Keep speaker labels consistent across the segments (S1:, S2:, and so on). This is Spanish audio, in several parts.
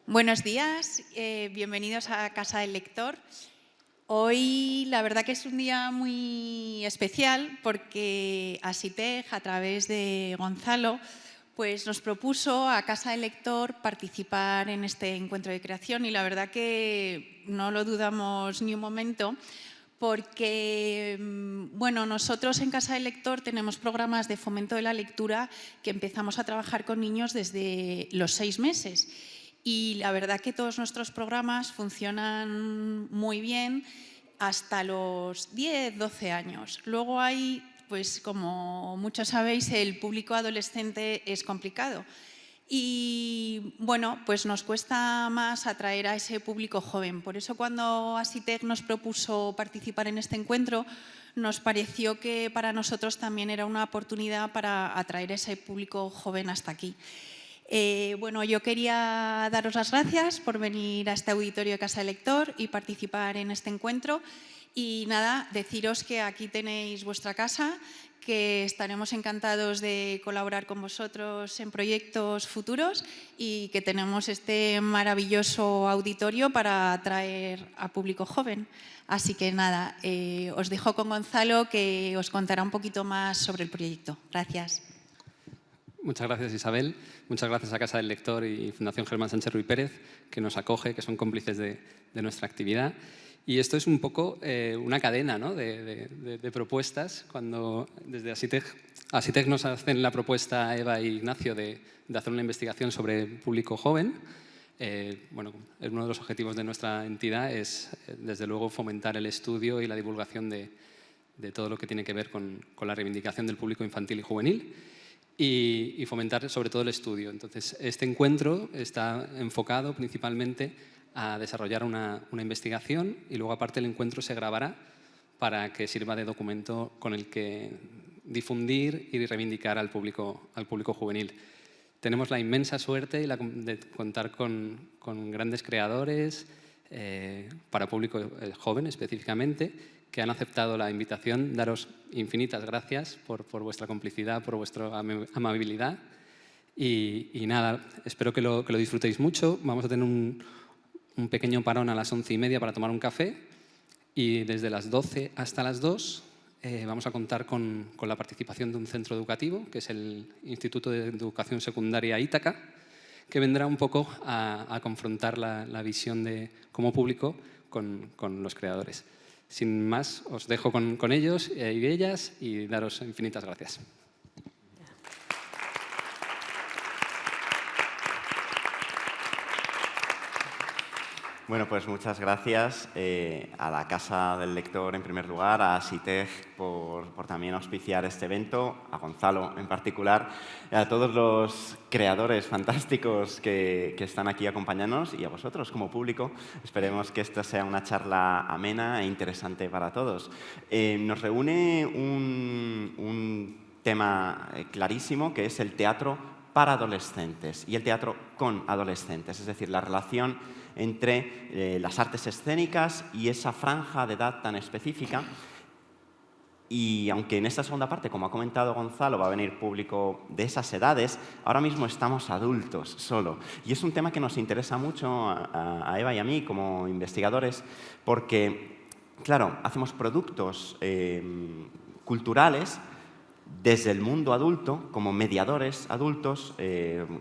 S1: Buenos días, bienvenidos a Casa del Lector. Hoy la verdad que es un día muy especial porque Asitej, a través de Gonzalo, pues nos propuso a Casa del Lector participar en este encuentro de creación y la verdad que no lo dudamos ni un momento porque, bueno, nosotros en Casa del Lector tenemos programas de fomento de la lectura que empezamos a trabajar con niños desde los 6 meses. Y la verdad que todos nuestros programas funcionan muy bien hasta los 10, 12 años. Luego hay, pues como muchos sabéis, el público adolescente es complicado. Y bueno, pues nos cuesta más atraer a ese público joven. Por eso cuando Asitej nos propuso participar en este encuentro, nos pareció que para nosotros también era una oportunidad para atraer a ese público joven hasta aquí. Bueno, yo quería daros las gracias por venir a este auditorio de Casa del Lector y participar en este encuentro. Y nada, deciros que aquí tenéis vuestra casa, que estaremos encantados de colaborar con vosotros en proyectos futuros y que tenemos este maravilloso auditorio para atraer a público joven. Así que nada, os dejo con Gonzalo, que os contará un poquito más sobre el proyecto. Gracias.
S2: Muchas gracias, Isabel. Muchas gracias a Casa del Lector y Fundación Germán Sánchez Ruy Pérez, que nos acoge, que son cómplices de nuestra actividad. Y esto es un poco una cadena, ¿no?, de propuestas. Cuando desde Asitej nos hacen la propuesta a Eva e Ignacio de hacer una investigación sobre público joven, bueno, uno de los objetivos de nuestra entidad es, desde luego, fomentar el estudio y la divulgación de todo lo que tiene que ver con la reivindicación del público infantil y juvenil. Y fomentar sobre todo el estudio. Entonces, este encuentro está enfocado principalmente a desarrollar una investigación y luego, aparte, el encuentro se grabará para que sirva de documento con el que difundir y reivindicar al público juvenil. Tenemos la inmensa suerte de contar con grandes creadores para público joven específicamente, que han aceptado la invitación. Daros infinitas gracias por vuestra complicidad, por vuestra amabilidad. Y nada, espero que lo disfrutéis mucho. Vamos a tener un pequeño parón a las 11:30 para tomar un café. Y desde las 12 hasta las 2 vamos a contar con la participación de un centro educativo, que es el Instituto de Educación Secundaria Ítaca, que vendrá un poco a confrontar la visión de como público con los creadores. Sin más, os dejo con ellos y ellas y daros infinitas gracias.
S3: Bueno, pues muchas gracias a la Casa del Lector, en primer lugar, a Asitej por también auspiciar este evento, a Gonzalo en particular, a todos los creadores fantásticos que están aquí acompañándonos y a vosotros como público. Esperemos que esta sea una charla amena e interesante para todos. Nos reúne un tema clarísimo, que es el teatro para adolescentes y el teatro con adolescentes, es decir, la relación entre las artes escénicas y esa franja de edad tan específica. Y aunque en esta segunda parte, como ha comentado Gonzalo, va a venir público de esas edades, ahora mismo estamos adultos solo. Y es un tema que nos interesa mucho a Eva y a mí como investigadores, porque, claro, hacemos productos culturales desde el mundo adulto, como mediadores adultos,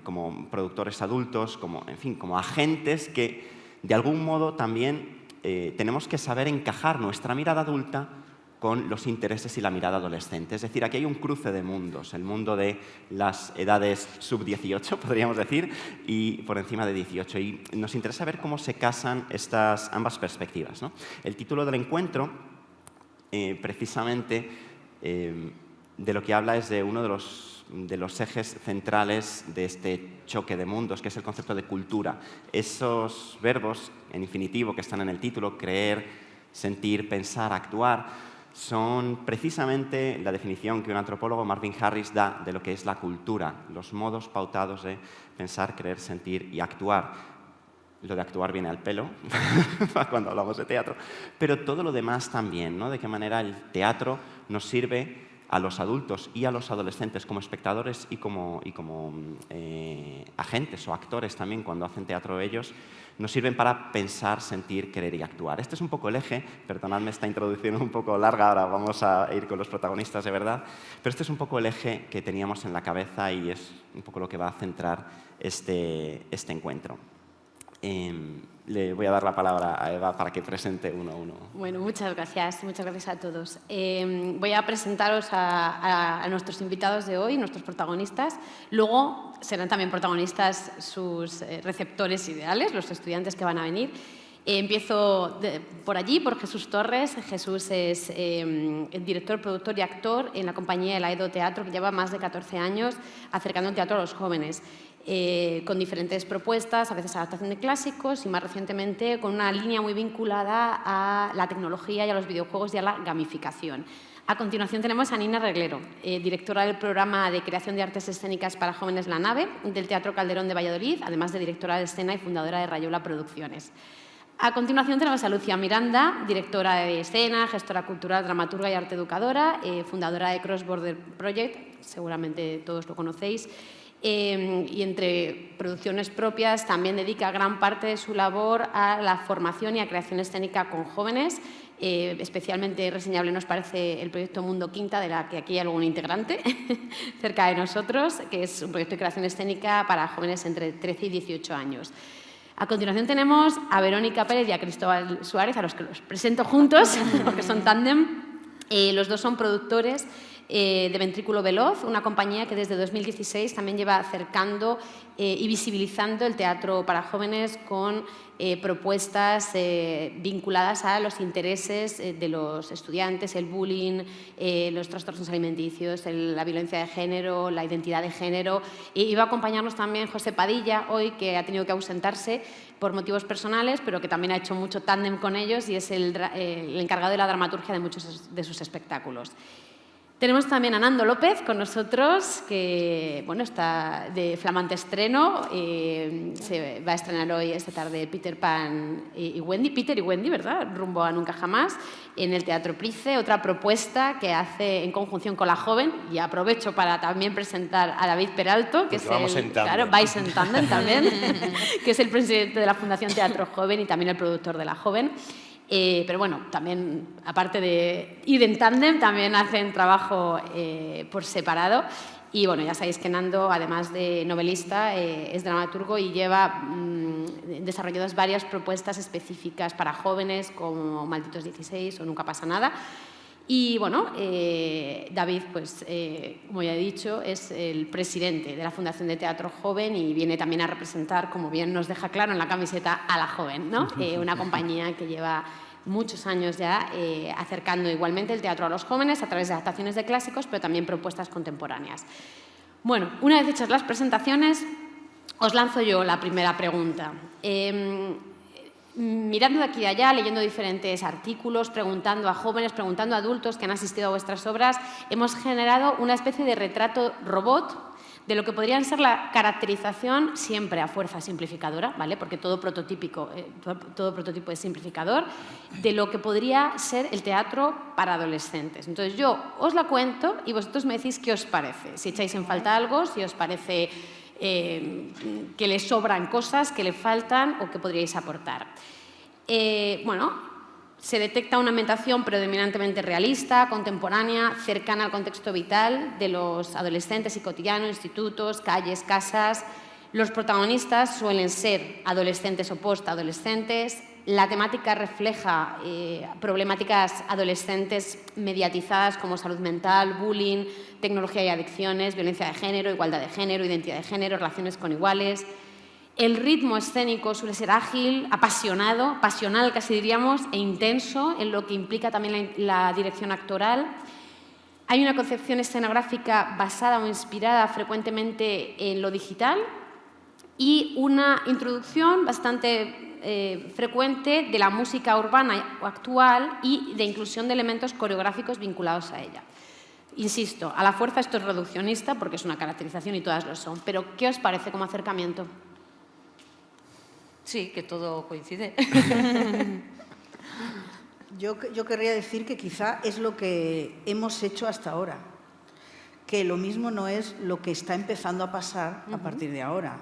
S3: como productores adultos, en fin, como agentes que, de algún modo, también tenemos que saber encajar nuestra mirada adulta con los intereses y la mirada adolescente. Es decir, aquí hay un cruce de mundos, el mundo de las edades sub-18, podríamos decir, y por encima de 18. Y nos interesa ver cómo se casan estas ambas perspectivas, ¿no? El título del encuentro, precisamente, de lo que habla es de uno de los ejes centrales de este choque de mundos, que es el concepto de cultura. Esos verbos en infinitivo que están en el título, creer, sentir, pensar, actuar, son precisamente la definición que un antropólogo, Marvin Harris, da de lo que es la cultura, los modos pautados de pensar, creer, sentir y actuar. Lo de actuar viene al pelo cuando hablamos de teatro, pero todo lo demás también, ¿no? De qué manera el teatro nos sirve a los adultos y a los adolescentes como espectadores y como agentes o actores también cuando hacen teatro ellos, nos sirven para pensar, sentir, querer y actuar. Este es un poco el eje, perdonadme esta introducción un poco larga, ahora vamos a ir con los protagonistas de verdad, pero este es un poco el eje que teníamos en la cabeza y es un poco lo que va a centrar este encuentro. Le voy a dar la palabra a Eva para que presente uno a uno.
S4: Bueno, muchas gracias a todos. Voy a presentaros a nuestros invitados de hoy, nuestros protagonistas. Luego serán también protagonistas sus receptores ideales, los estudiantes que van a venir. Empiezo por allí, por Jesús Torres. Jesús es el director, productor y actor en la compañía El Aedo Teatro, que lleva más de 14 años acercando el teatro a los jóvenes. Con diferentes propuestas, a veces adaptación de clásicos y más recientemente con una línea muy vinculada a la tecnología y a los videojuegos y a la gamificación. A continuación tenemos a Nina Reglero, directora del programa de creación de artes escénicas para jóvenes La Nave del Teatro Calderón de Valladolid, además de directora de escena y fundadora de Rayola Producciones. A continuación tenemos a Lucía Miranda, directora de escena, gestora cultural, dramaturga y arte educadora, fundadora de Cross Border Project, seguramente todos lo conocéis, y entre producciones propias también dedica gran parte de su labor a la formación y a creación escénica con jóvenes. Especialmente reseñable nos parece el proyecto Mundo Quinta, de la que aquí hay algún integrante cerca de nosotros, que es un proyecto de creación escénica para jóvenes entre 13 y 18 años. A continuación tenemos a Verónica Pérez y a Cristóbal Suárez, a los que los presento juntos, porque son tándem. Los dos son productores de Ventrículo Veloz, una compañía que desde 2016 también lleva acercando y visibilizando el teatro para jóvenes con propuestas vinculadas a los intereses de los estudiantes, el bullying, los trastornos alimenticios, la violencia de género, la identidad de género. Y va a acompañarnos también José Padilla hoy, que ha tenido que ausentarse por motivos personales, pero que también ha hecho mucho tándem con ellos y es el encargado de la dramaturgia de muchos de sus espectáculos. Tenemos también a Nando López con nosotros, que bueno, está de flamante estreno. Se va a estrenar hoy, esta tarde, Peter Pan y Wendy. Peter y Wendy, ¿verdad? Rumbo a Nunca Jamás, en el Teatro Price. Otra propuesta que hace en conjunción con La Joven. Y aprovecho para también presentar a David Peralto, que es claro, vais en tándem también, que es el presidente de la Fundación Teatro Joven y también el productor de La Joven. Pero bueno, también, aparte de ir en tándem, también hacen trabajo por separado. Y bueno, ya sabéis que Nando, además de novelista, es dramaturgo y lleva desarrolladas varias propuestas específicas para jóvenes, como Malditos 16 o Nunca pasa nada. Y bueno, David, pues, como ya he dicho, es el presidente de la Fundación de Teatro Joven y viene también a representar, como bien nos deja claro en la camiseta, a La Joven, ¿no? Una compañía que lleva muchos años ya acercando igualmente el teatro a los jóvenes a través de adaptaciones de clásicos, pero también propuestas contemporáneas. Bueno, una vez hechas las presentaciones, os lanzo yo la primera pregunta. Mirando de aquí y allá, leyendo diferentes artículos, preguntando a jóvenes, preguntando a adultos que han asistido a vuestras obras, hemos generado una especie de retrato robot de lo que podrían ser la caracterización, siempre a fuerza simplificadora, ¿vale? Porque todo prototipo es simplificador, de lo que podría ser el teatro para adolescentes. Entonces yo os la cuento y vosotros me decís qué os parece, si echáis en falta algo, si os parece que le sobran cosas, que le faltan o que podríais aportar. Bueno, se detecta una ambientación predominantemente realista, contemporánea, cercana al contexto vital de los adolescentes y cotidiano, institutos, calles, casas. Los protagonistas suelen ser adolescentes o postadolescentes. La temática refleja problemáticas adolescentes mediatizadas como salud mental, bullying, tecnología y adicciones, violencia de género, igualdad de género, identidad de género, relaciones con iguales. El ritmo escénico suele ser ágil, apasionado, pasional casi diríamos, e intenso, en lo que implica también la dirección actoral. Hay una concepción escenográfica basada o inspirada frecuentemente en lo digital y una introducción bastante frecuente de la música urbana actual y de inclusión de elementos coreográficos vinculados a ella. Insisto, a la fuerza esto es reduccionista porque es una caracterización y todas lo son, pero ¿qué os parece como acercamiento?
S5: Sí, que todo coincide.
S6: Yo querría decir que quizá es lo que hemos hecho hasta ahora.
S5: que lo mismo no es lo que está empezando a pasar a partir de ahora.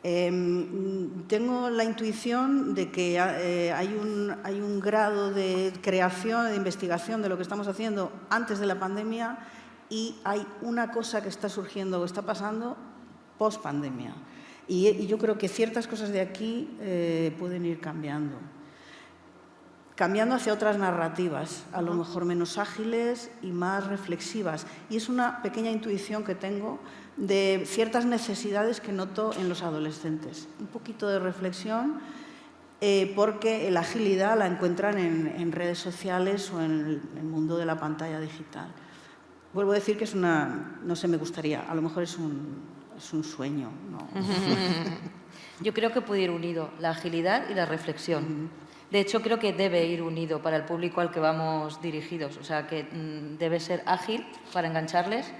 S5: Tengo la intuición de que hay un grado de creación, de investigación de lo que estamos haciendo antes de la pandemia y hay una cosa que está surgiendo o está pasando post-pandemia. Y yo creo que ciertas cosas de aquí pueden ir cambiando hacia otras narrativas, a lo mejor menos ágiles y más reflexivas. Y es una pequeña intuición que tengo de ciertas necesidades que noto en los adolescentes. Un poquito de reflexión, porque la agilidad la encuentran en redes sociales o en el mundo de la pantalla digital. Vuelvo a decir que es no sé, me gustaría, a lo mejor es un sueño, ¿no?
S6: Yo creo que puede ir unido la agilidad y la reflexión. De hecho, creo que debe ir unido para el público al que vamos dirigidos. O sea, que debe ser ágil para engancharles,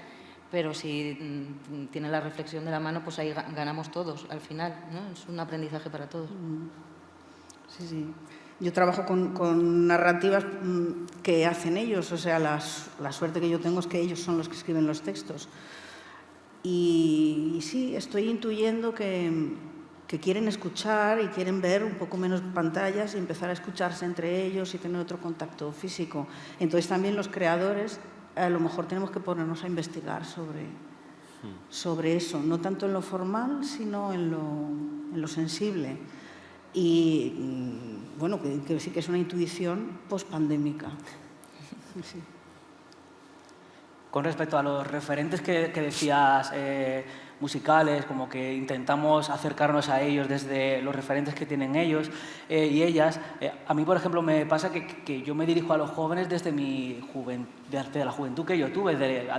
S6: pero si tiene la reflexión de la mano, pues ahí ganamos todos al final, ¿no? Es un aprendizaje para todos.
S5: Sí, sí. Yo trabajo con narrativas que hacen ellos. O sea, la suerte que yo tengo es que ellos son los que escriben los textos. Y sí, estoy intuyendo que quieren escuchar y quieren ver un poco menos pantallas y empezar a escucharse entre ellos y tener otro contacto físico. Entonces también los creadores a lo mejor tenemos que ponernos a investigar sobre eso, no tanto en lo formal, sino en lo sensible. Y bueno, que sí que es una intuición pospandémica. Sí.
S7: Con respecto a los referentes que decías, musicales, como que intentamos acercarnos a ellos desde los referentes que tienen ellos y ellas. A mí, por ejemplo, me pasa que yo me dirijo a los jóvenes desde desde la juventud que yo tuve, desde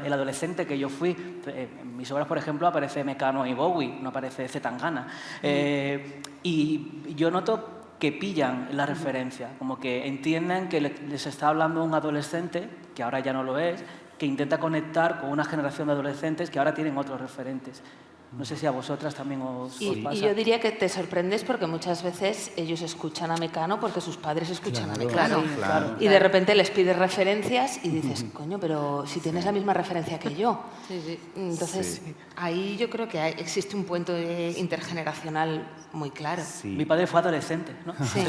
S7: el adolescente que yo fui. En mis obras, por ejemplo, aparece Mecano y Bowie, no aparece Zetangana. Y yo noto que pillan la referencia, como que entienden que les está hablando un adolescente, que ahora ya no lo es, que intenta conectar con una generación de adolescentes que ahora tienen otros referentes. No sé si a vosotras también os pasa.
S8: Y yo diría que te sorprendes porque muchas veces ellos escuchan a Mecano porque sus padres escuchan a Mecano.
S7: Claro.
S8: Y de repente les pides referencias y dices, coño, pero si tienes la misma referencia que yo. Entonces, ahí yo creo que existe un puente intergeneracional muy claro.
S7: Sí. Mi padre fue adolescente, ¿no?
S8: Sí.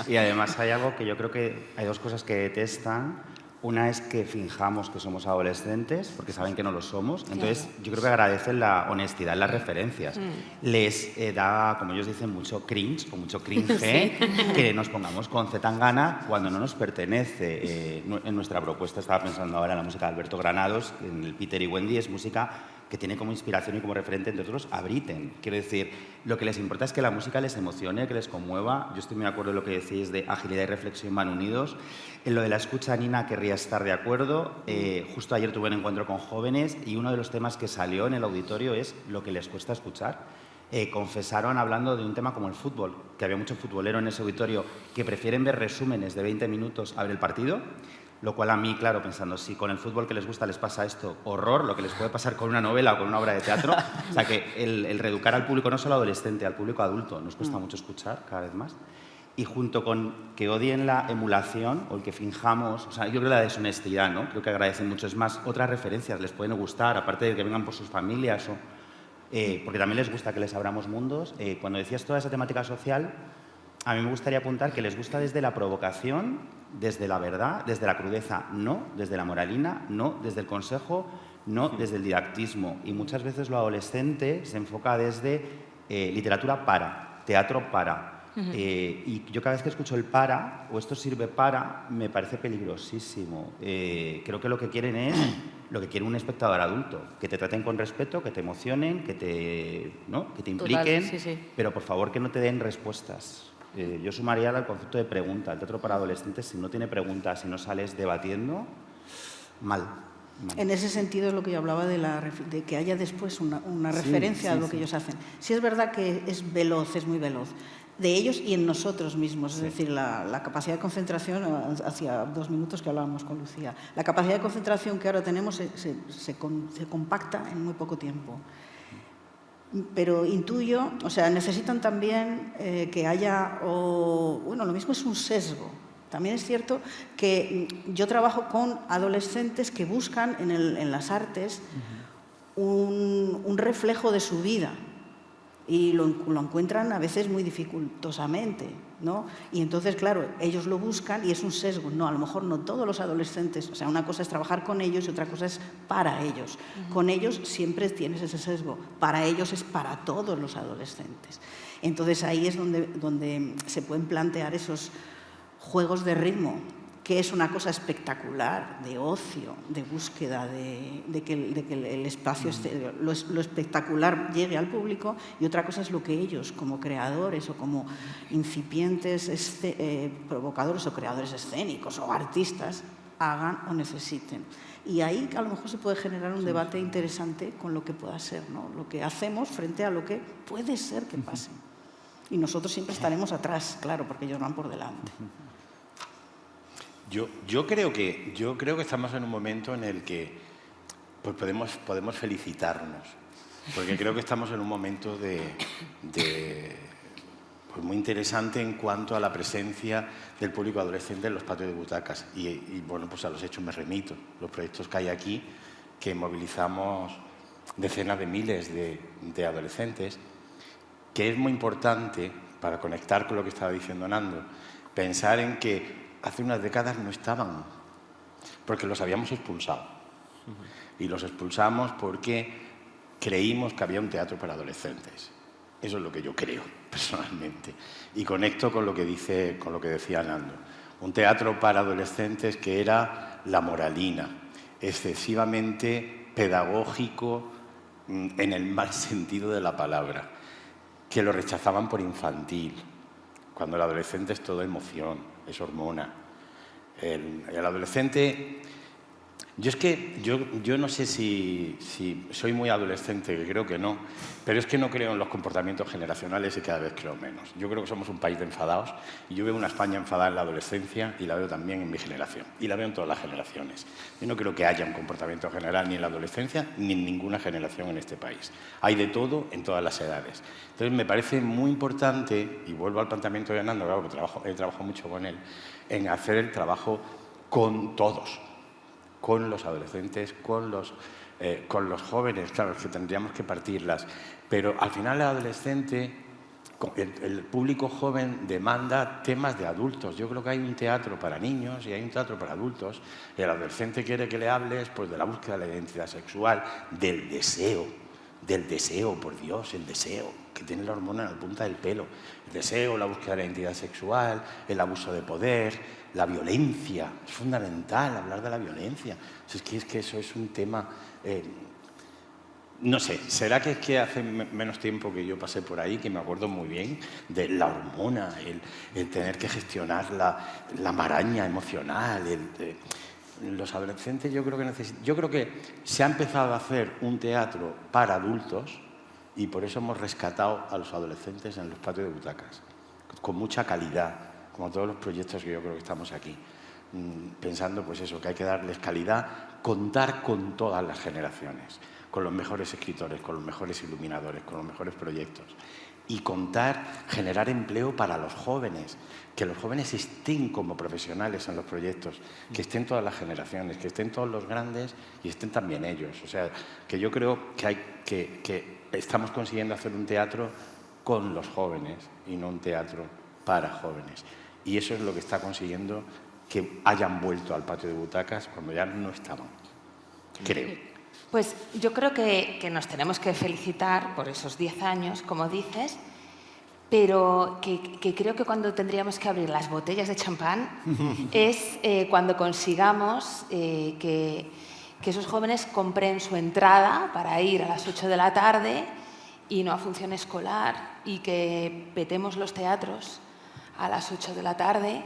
S9: Y además hay algo que yo creo que hay dos cosas que detestan. Una es que finjamos que somos adolescentes, porque saben que no lo somos. Entonces, yo creo que agradecen la honestidad en las referencias. Les da, como ellos dicen, mucho cringe o mucho cringe que nos pongamos con Zetangana cuando no nos pertenece. En nuestra propuesta, estaba pensando ahora en la música de Alberto Granados, en el Peter y Wendy, es música que tiene como inspiración y como referente, entre otros, a Britten. Quiero decir, lo que les importa es que la música les emocione, que les conmueva. Yo estoy muy de acuerdo en lo que decís de agilidad y reflexión van unidos. En lo de la escucha, Nina, querría estar de acuerdo. Justo ayer tuve un encuentro con jóvenes y uno de los temas que salió en el auditorio es lo que les cuesta escuchar. Confesaron hablando de un tema como el fútbol, que había mucho futbolero en ese auditorio que prefieren ver resúmenes de 20 minutos a ver el partido. Lo cual a mí, claro, pensando, si con el fútbol que les gusta les pasa esto, horror, lo que les puede pasar con una novela o con una obra de teatro. O sea, que el reeducar al público, no solo adolescente, al público adulto, nos cuesta mucho escuchar cada vez más. Y junto con que odien la emulación o el que finjamos, o sea, yo creo que la deshonestidad, ¿no? Creo que agradecen mucho. Es más, otras referencias les pueden gustar, aparte de que vengan por sus familias, porque también les gusta que les abramos mundos. Cuando decías toda esa temática social, a mí me gustaría apuntar que les gusta desde la provocación, desde la verdad, desde la crudeza, no desde la moralina, no desde el consejo, no desde el didactismo. Y muchas veces lo adolescente se enfoca desde literatura para, teatro para. Y yo cada vez que escucho el para, o esto sirve para, me parece peligrosísimo. Creo que lo que quieren es lo que quiere un espectador adulto, que te traten con respeto, que te emocionen, que te impliquen, pero por favor que no te den respuestas. Yo sumaría al concepto de pregunta. El teatro para adolescentes, si no tiene preguntas, si no sales debatiendo, mal.
S5: En ese sentido es lo que yo hablaba de que haya después una referencia a lo que ellos hacen. Sí es verdad que es veloz, es muy veloz, de ellos y en nosotros mismos. Es decir, la capacidad de concentración, hacia 2 minutos que hablábamos con Lucía, la capacidad de concentración que ahora tenemos se compacta en muy poco tiempo. Pero intuyo, o sea, necesitan también que haya, bueno, lo mismo es un sesgo, También es cierto que yo trabajo con adolescentes que buscan en las artes un reflejo de su vida y lo encuentran a veces muy dificultosamente, ¿no? Y entonces, claro, ellos lo buscan y es un sesgo. No, a lo mejor no todos los adolescentes, o sea, una cosa es trabajar con ellos y otra cosa es para ellos. Con ellos siempre tienes ese sesgo, para ellos es para todos los adolescentes. Entonces ahí es donde se pueden plantear esos juegos de ritmo, que es una cosa espectacular, de ocio, de búsqueda, de que el espacio exterior, lo espectacular llegue al público, y otra cosa es lo que ellos, como creadores o como incipientes provocadores o creadores escénicos o artistas, hagan o necesiten. Y ahí a lo mejor se puede generar un debate interesante con lo que pueda ser, ¿no? Lo que hacemos frente a lo que puede ser que pase. Y nosotros siempre estaremos atrás, claro, porque ellos van por delante.
S10: Yo creo que estamos en un momento en el que pues podemos felicitarnos, porque creo que estamos en un momento pues muy interesante en cuanto a la presencia del público adolescente en los patios de butacas. Y bueno, pues a los hechos me remito. Los proyectos que hay aquí, que movilizamos decenas de miles de adolescentes, que es muy importante, para conectar con lo que estaba diciendo Nando, pensar en que hace unas décadas no estaban, porque los habíamos expulsado. Y los expulsamos porque creímos que había un teatro para adolescentes. Eso es lo que yo creo, personalmente. Y conecto con lo que decía Nando. Un teatro para adolescentes que era la moralina, excesivamente pedagógico en el mal sentido de la palabra, que lo rechazaban por infantil, cuando el adolescente es toda emoción, es hormona. El adolescente... Yo no sé si soy muy adolescente, que creo que no, pero es que no creo en los comportamientos generacionales y cada vez creo menos. Yo creo que somos un país de enfadados y yo veo una España enfadada en la adolescencia y la veo también en mi generación y la veo en todas las generaciones. Yo no creo que haya un comportamiento general ni en la adolescencia ni en ninguna generación en este país. Hay de todo en todas las edades. Entonces me parece muy importante, y vuelvo al planteamiento de Nando, claro, que he trabajado mucho con él, en hacer el trabajo con todos, con los adolescentes, con los jóvenes, claro, que tendríamos que partirlas. Pero al final el adolescente, el público joven demanda temas de adultos. Yo creo que hay un teatro para niños y hay un teatro para adultos. El adolescente quiere que le hables pues, de la búsqueda de la identidad sexual, del deseo, por Dios, el deseo, que tiene la hormona en la punta del pelo. El deseo, la búsqueda de la identidad sexual, el abuso de poder, la violencia. Es fundamental hablar de la violencia. Es que eso es un tema... no sé, será que es que hace menos tiempo que yo pasé por ahí, que me acuerdo muy bien de la hormona, el tener que gestionar la maraña emocional. Los adolescentes yo creo que se ha empezado a hacer un teatro para adultos y por eso hemos rescatado a los adolescentes en los patios de butacas, con mucha calidad, como todos los proyectos que yo creo que estamos aquí, pensando pues eso, que hay que darles calidad, contar con todas las generaciones, con los mejores escritores, con los mejores iluminadores, con los mejores proyectos. Y generar empleo para los jóvenes, que los jóvenes estén como profesionales en los proyectos, que estén todas las generaciones, que estén todos los grandes y estén también ellos. O sea, que yo creo que estamos consiguiendo hacer un teatro con los jóvenes y no un teatro para jóvenes. Y eso es lo que está consiguiendo que hayan vuelto al patio de butacas cuando ya no estaban, creo.
S8: Pues yo creo que nos tenemos que felicitar por esos 10 años, como dices, pero que creo que cuando tendríamos que abrir las botellas de champán es cuando consigamos que esos jóvenes compren su entrada para ir a las 8 de la tarde y no a función escolar, y que petemos los teatros a las 8 de la tarde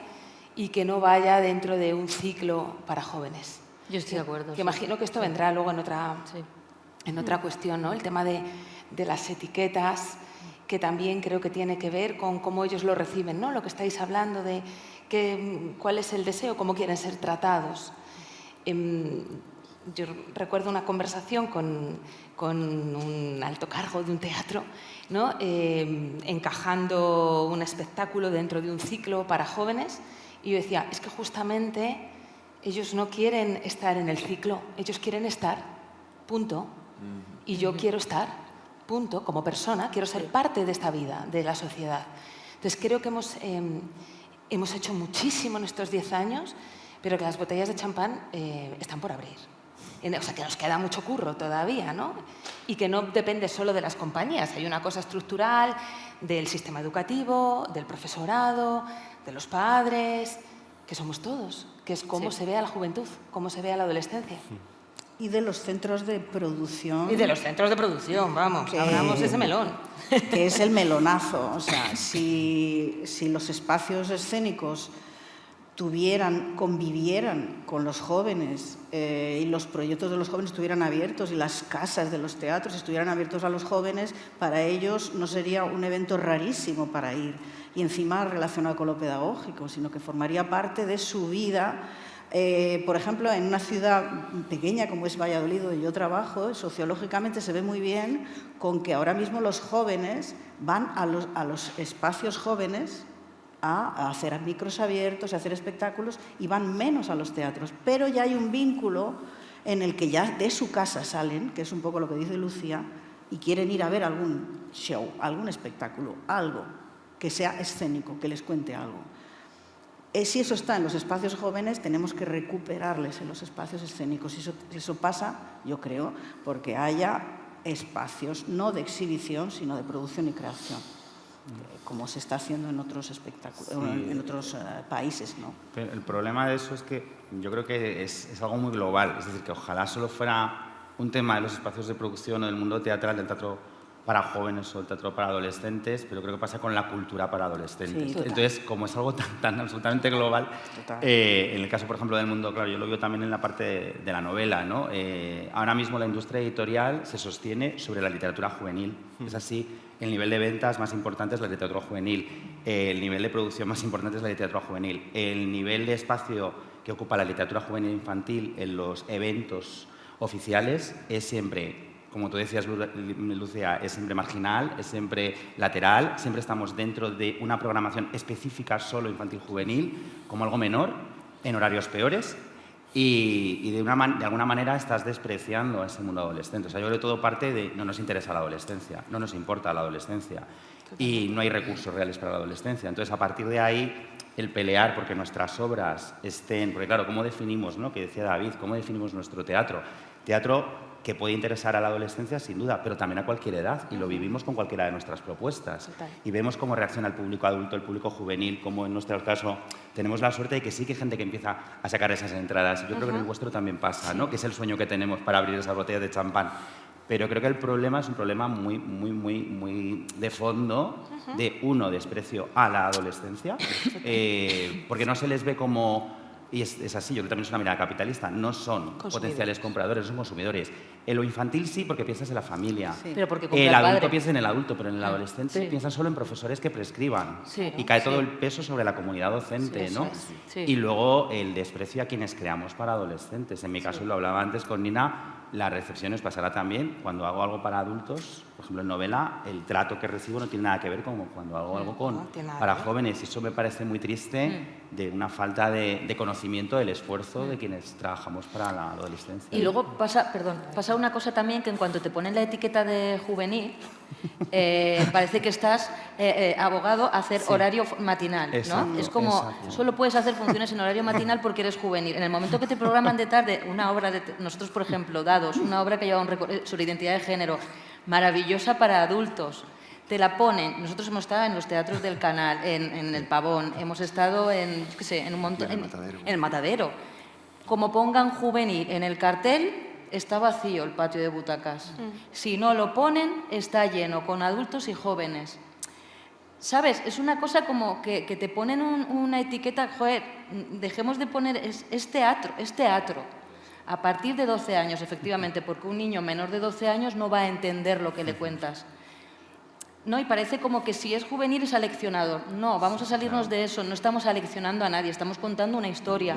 S8: y que no vaya dentro de un ciclo para jóvenes.
S6: Yo estoy de acuerdo.
S8: Que imagino que esto vendrá luego en otra cuestión, ¿no? El tema de las etiquetas, que también creo que tiene que ver con cómo ellos lo reciben, ¿no? Lo que estáis hablando de cuál es el deseo, cómo quieren ser tratados. Yo recuerdo una conversación con un alto cargo de un teatro, ¿no? Encajando un espectáculo dentro de un ciclo para jóvenes, Y yo decía, es que justamente ellos no quieren estar en el ciclo, ellos quieren estar, punto. Y yo quiero estar, punto, como persona, quiero ser parte de esta vida, de la sociedad. Entonces creo que hemos hecho muchísimo en estos 10 años, pero que las botellas de champán están por abrir. O sea, que nos queda mucho curro todavía, ¿no? Y que no depende solo de las compañías. Hay una cosa estructural del sistema educativo, del profesorado, de los padres, que somos todos, que es cómo se ve a la juventud, cómo se ve a la adolescencia.
S5: Y de los centros de producción.
S8: Y de los centros de producción, vamos, hablamos de ese melón.
S5: Que es el melonazo. O sea, si los espacios escénicos convivieran con los jóvenes y los proyectos de los jóvenes estuvieran abiertos y las casas de los teatros estuvieran abiertos a los jóvenes, para ellos no sería un evento rarísimo para ir y encima relacionado con lo pedagógico, sino que formaría parte de su vida. Por ejemplo, en una ciudad pequeña como es Valladolid, donde yo trabajo, sociológicamente se ve muy bien con que ahora mismo los jóvenes van a los espacios jóvenes a hacer micros abiertos, a hacer espectáculos y van menos a los teatros. Pero ya hay un vínculo en el que ya de su casa salen, que es un poco lo que dice Lucía, y quieren ir a ver algún show, algún espectáculo, algo que sea escénico, que les cuente algo. Si eso está en los espacios jóvenes, tenemos que recuperarles en los espacios escénicos. Y eso pasa, yo creo, porque haya espacios no de exhibición, sino de producción y creación, como se está haciendo en otros espectáculos, en otros países, ¿no?
S9: Pero el problema de eso es que yo creo que es algo muy global. Es decir, que ojalá solo fuera un tema de los espacios de producción o del mundo teatral, del teatro para jóvenes o el teatro para adolescentes, pero creo que pasa con la cultura para adolescentes.
S5: Sí,
S9: entonces, como es algo tan absolutamente global, en el caso, por ejemplo, del mundo, claro, yo lo veo también en la parte de la novela, ¿no? Ahora mismo la industria editorial se sostiene sobre la literatura juvenil. Es así, el nivel de ventas más importante es la literatura juvenil, el nivel de producción más importante es la literatura juvenil, el nivel de espacio que ocupa la literatura juvenil infantil en los eventos oficiales es siempre, como tú decías, Lucía, es siempre marginal, es siempre lateral, siempre estamos dentro de una programación específica solo infantil-juvenil, como algo menor, en horarios peores, y de alguna manera estás despreciando a ese mundo adolescente. O sea, yo creo que todo parte de no nos interesa la adolescencia, no nos importa la adolescencia, y no hay recursos reales para la adolescencia. Entonces, a partir de ahí, el pelear porque nuestras obras estén... Porque claro, ¿cómo definimos, ¿no? Que decía David, ¿cómo definimos nuestro teatro? Teatro que puede interesar a la adolescencia, sin duda, pero también a cualquier edad, y lo vivimos con cualquiera de nuestras propuestas.
S8: Total.
S9: Y vemos cómo reacciona el público adulto, el público juvenil, como en nuestro caso tenemos la suerte de que sí que hay gente que empieza a sacar esas entradas. Yo creo que en el vuestro también pasa, ¿no? Que es el sueño que tenemos para abrir esas botellas de champán. Pero creo que el problema es un problema muy de fondo, de desprecio a la adolescencia, porque no se les ve como... Y es así, yo creo que también es una mirada capitalista. No son potenciales compradores, son consumidores. En lo infantil sí, porque piensas en la familia.
S6: Sí. Pero porque compra
S9: el
S6: el
S9: adulto
S6: padre.
S9: piensa en el adulto, pero en el adolescente piensa solo en profesores que prescriban.
S6: Sí.
S9: Y cae todo el peso sobre la comunidad docente, ¿no?
S6: Sí.
S9: Y luego el desprecio a quienes creamos para adolescentes. En mi caso, lo hablaba antes con Nina, la recepción os pasará también. Cuando hago algo para adultos, por ejemplo en novela, el trato que recibo no tiene nada que ver con cuando hago algo para jóvenes. Y eso me parece muy triste, de una falta de conocimiento del esfuerzo de quienes trabajamos para la adolescencia.
S6: Y luego pasa una cosa también, que en cuanto te ponen la etiqueta de juvenil, parece que estás abogado a hacer horario matinal, ¿no?
S9: Exacto,
S6: Es como, solo puedes hacer funciones en horario matinal porque eres juvenil. En el momento que te programan de tarde una obra, nosotros por ejemplo, Dados, una obra que lleva sobre identidad de género, maravillosa para adultos, te la ponen. Nosotros hemos estado en los teatros del Canal, en el Pavón, hemos estado en un montón, en el Matadero. Como pongan juvenil en el cartel, está vacío el patio de butacas. Si no lo ponen, está lleno, con adultos y jóvenes. ¿Sabes? Es una cosa como que te ponen una etiqueta, joder, dejemos de poner, es teatro. A partir de 12 años, efectivamente, porque un niño menor de 12 años no va a entender lo que le cuentas. No, y parece como que si es juvenil es aleccionador. No, vamos a salirnos de eso, no estamos aleccionando a nadie, estamos contando una historia.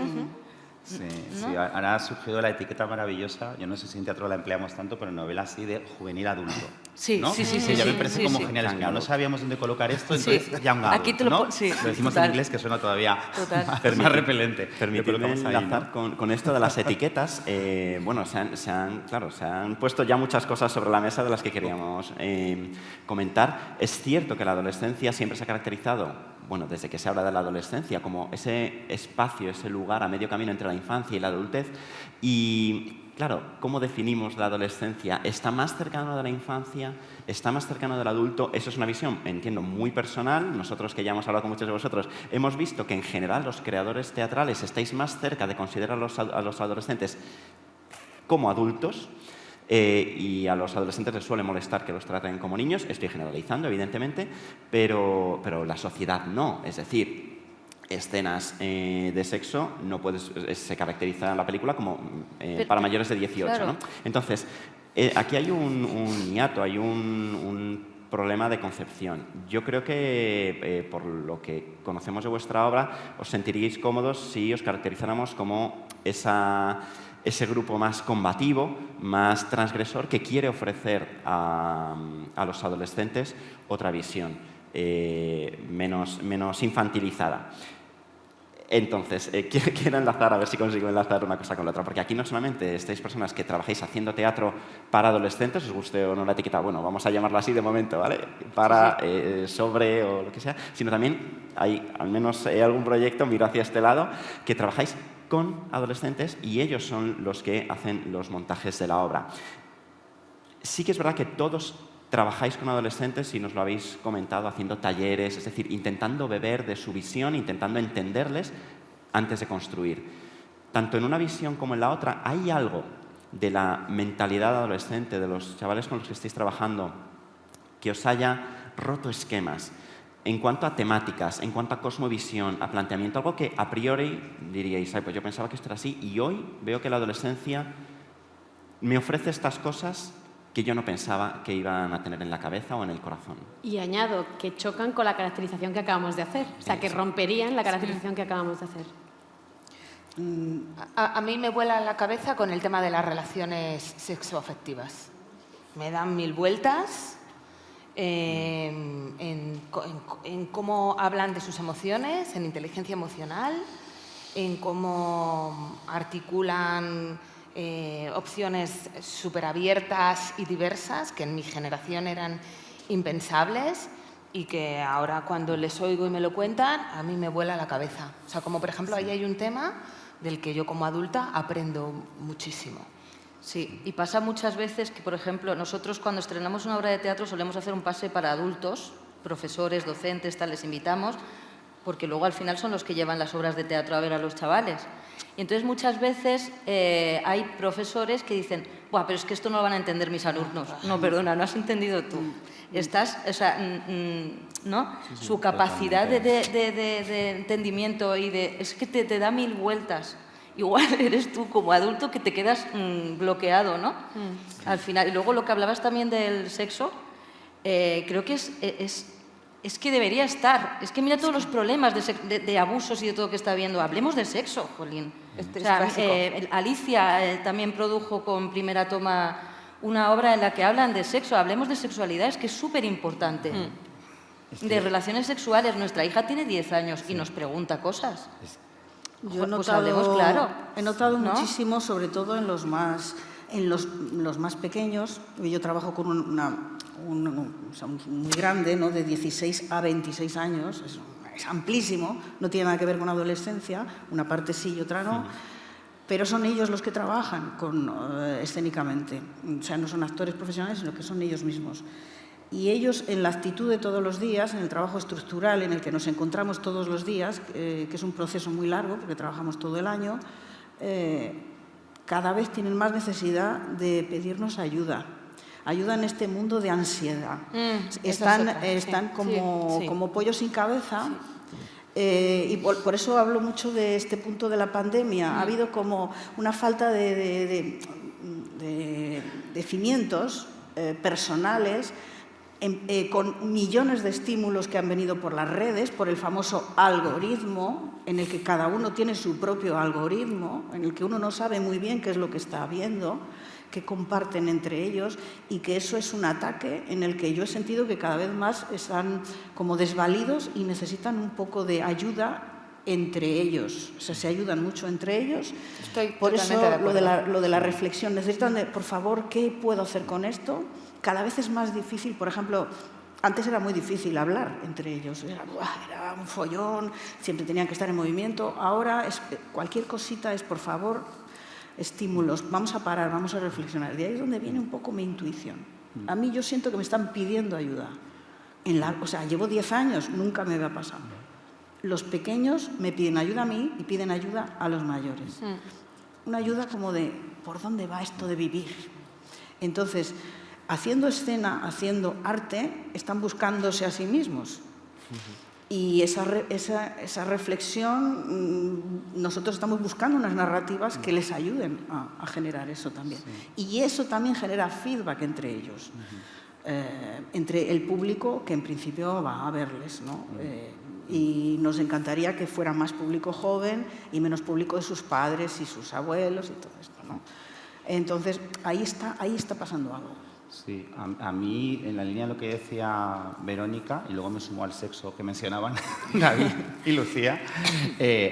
S9: Sí,
S6: ¿no?
S9: sí, ahora ha surgido la etiqueta maravillosa, yo no sé si en teatro la empleamos tanto, pero en novela sí, de juvenil adulto.
S6: Sí,
S9: ¿no?
S6: sí, sí,
S9: Que ya
S6: sí,
S9: me parece
S6: sí,
S9: como
S6: sí.
S9: genial, es que no sabíamos dónde colocar esto,
S6: Sí.
S9: entonces young adult,
S6: Aquí te lo
S9: ¿no?
S6: sí,
S9: Lo decimos
S6: total.
S9: en inglés que suena todavía
S6: Total.
S9: más repelente. Lo
S3: Permitidme
S9: colocamos ahí, ¿no?
S3: enlazar con esto de las etiquetas. Bueno, se han puesto ya muchas cosas sobre la mesa de las que queríamos comentar. Es cierto que la adolescencia siempre se ha caracterizado, bueno, desde que se habla de la adolescencia, como ese espacio, ese lugar a medio camino entre la infancia y la adultez. Y, claro, ¿cómo definimos la adolescencia? ¿Está más cercano de la infancia? ¿Está más cercano del adulto? Eso es una visión, entiendo, muy personal. Nosotros, que ya hemos hablado con muchos de vosotros, hemos visto que, en general, los creadores teatrales estáis más cerca de considerar a los adolescentes como adultos. Y a los adolescentes les suele molestar que los traten como niños. Estoy generalizando, evidentemente, pero la sociedad no. Es decir, escenas de sexo se caracteriza en la película como para mayores de 18.
S6: Claro.
S3: ¿no? Entonces, aquí hay un hiato, hay un problema de concepción. Yo creo que, por lo que conocemos de vuestra obra, os sentiríais cómodos si os caracterizáramos como ese grupo más combativo, más transgresor, que quiere ofrecer a los adolescentes otra visión, menos infantilizada. Entonces, quiero enlazar, a ver si consigo enlazar una cosa con la otra, porque aquí no solamente estáis personas que trabajáis haciendo teatro para adolescentes, os guste o no la etiqueta, bueno, vamos a llamarla así de momento, ¿vale? Para, sobre o lo que sea, sino también hay, al menos algún proyecto, miro hacia este lado, que trabajáis con adolescentes y ellos son los que hacen los montajes de la obra. Sí que es verdad que todos trabajáis con adolescentes y nos lo habéis comentado haciendo talleres, es decir, intentando beber de su visión, intentando entenderles antes de construir. Tanto en una visión como en la otra, ¿hay algo de la mentalidad adolescente, de los chavales con los que estáis trabajando, que os haya roto esquemas en cuanto a temáticas, en cuanto a cosmovisión, a planteamiento? Algo que a priori diríais, pues yo pensaba que esto era así y hoy veo que la adolescencia me ofrece estas cosas que yo no pensaba que iban a tener en la cabeza o en el corazón.
S4: Y añado que chocan con la caracterización que acabamos de hacer. O sea, que romperían la caracterización que acabamos de hacer.
S8: A mí me vuela la cabeza con el tema de las relaciones sexoafectivas. Me dan mil vueltas en cómo hablan de sus emociones, en inteligencia emocional, en cómo articulan opciones súper abiertas y diversas que en mi generación eran impensables y que ahora, cuando les oigo y me lo cuentan, a mí me vuela la cabeza. O sea, como por ejemplo, ahí hay un tema del que yo como adulta aprendo muchísimo.
S6: Sí, y pasa muchas veces que, por ejemplo, nosotros cuando estrenamos una obra de teatro solemos hacer un pase para adultos, profesores, docentes, tal, les invitamos, porque luego al final son los que llevan las obras de teatro a ver a los chavales. Y entonces muchas veces hay profesores que dicen, buah, pero es que esto no lo van a entender mis alumnos. No, perdona, no has entendido tú. Estás, o sea, ¿no?
S9: Sí,
S6: Su capacidad de entendimiento y es que te da mil vueltas. Igual eres tú como adulto que te quedas bloqueado, ¿no? Al final. Y luego lo que hablabas también del sexo, creo que es que debería estar. Es que mira todos los problemas de abusos y de todo que está habiendo. Hablemos de sexo, jolín. O sea, Alicia también produjo con Primera Toma una obra en la que hablan de sexo. Hablemos de sexualidad, es que es súper importante. De relaciones sexuales. Nuestra hija tiene 10 años y nos pregunta cosas.
S5: Yo
S6: Pues hablemos claro,
S5: he notado
S6: ¿no?
S5: muchísimo, sobre todo en los más pequeños. Yo trabajo con un muy grande, ¿no? De 16 a 26 años, es amplísimo, no tiene nada que ver con adolescencia, una parte sí y otra no, pero son ellos los que trabajan escénicamente, o sea, no son actores profesionales, sino que son ellos mismos. Y ellos, en la actitud de todos los días, en el trabajo estructural en el que nos encontramos todos los días, que es un proceso muy largo, porque trabajamos todo el año, cada vez tienen más necesidad de pedirnos ayuda en este mundo de ansiedad. Están como pollos sin cabeza. Y por eso hablo mucho de este punto de la pandemia. Ha habido como una falta de cimientos personales con millones de estímulos que han venido por las redes, por el famoso algoritmo, en el que cada uno tiene su propio algoritmo, en el que uno no sabe muy bien qué es lo que está viendo, que comparten entre ellos, y que eso es un ataque en el que yo he sentido que cada vez más están como desvalidos y necesitan un poco de ayuda entre ellos. O sea, se ayudan mucho entre ellos.
S8: Estoy
S5: por eso
S8: totalmente de acuerdo.
S5: lo de la reflexión. Necesitan, por favor, ¿qué puedo hacer con esto? Cada vez es más difícil, por ejemplo, antes era muy difícil hablar entre ellos, era un follón, siempre tenían que estar en movimiento. Ahora cualquier cosita es, por favor, estímulos, vamos a parar, vamos a reflexionar. De ahí es donde viene un poco mi intuición. A mí yo siento que me están pidiendo ayuda. O sea, llevo 10 años, nunca me había pasado. Los pequeños me piden ayuda a mí y piden ayuda a los mayores. Una ayuda como de, ¿por dónde va esto de vivir? Entonces, haciendo escena, haciendo arte, están buscándose a sí mismos. Y esa reflexión, nosotros estamos buscando unas narrativas que les ayuden a generar eso también. Y eso también genera feedback entre ellos, entre el público que en principio va a verles, ¿no? Y nos encantaría que fuera más público joven y menos público de sus padres y sus abuelos y todo esto, ¿no? Entonces, ahí está pasando algo.
S9: Sí, a mí, en la línea de lo que decía Verónica, y luego me sumo al sexo que mencionaban David y Lucía,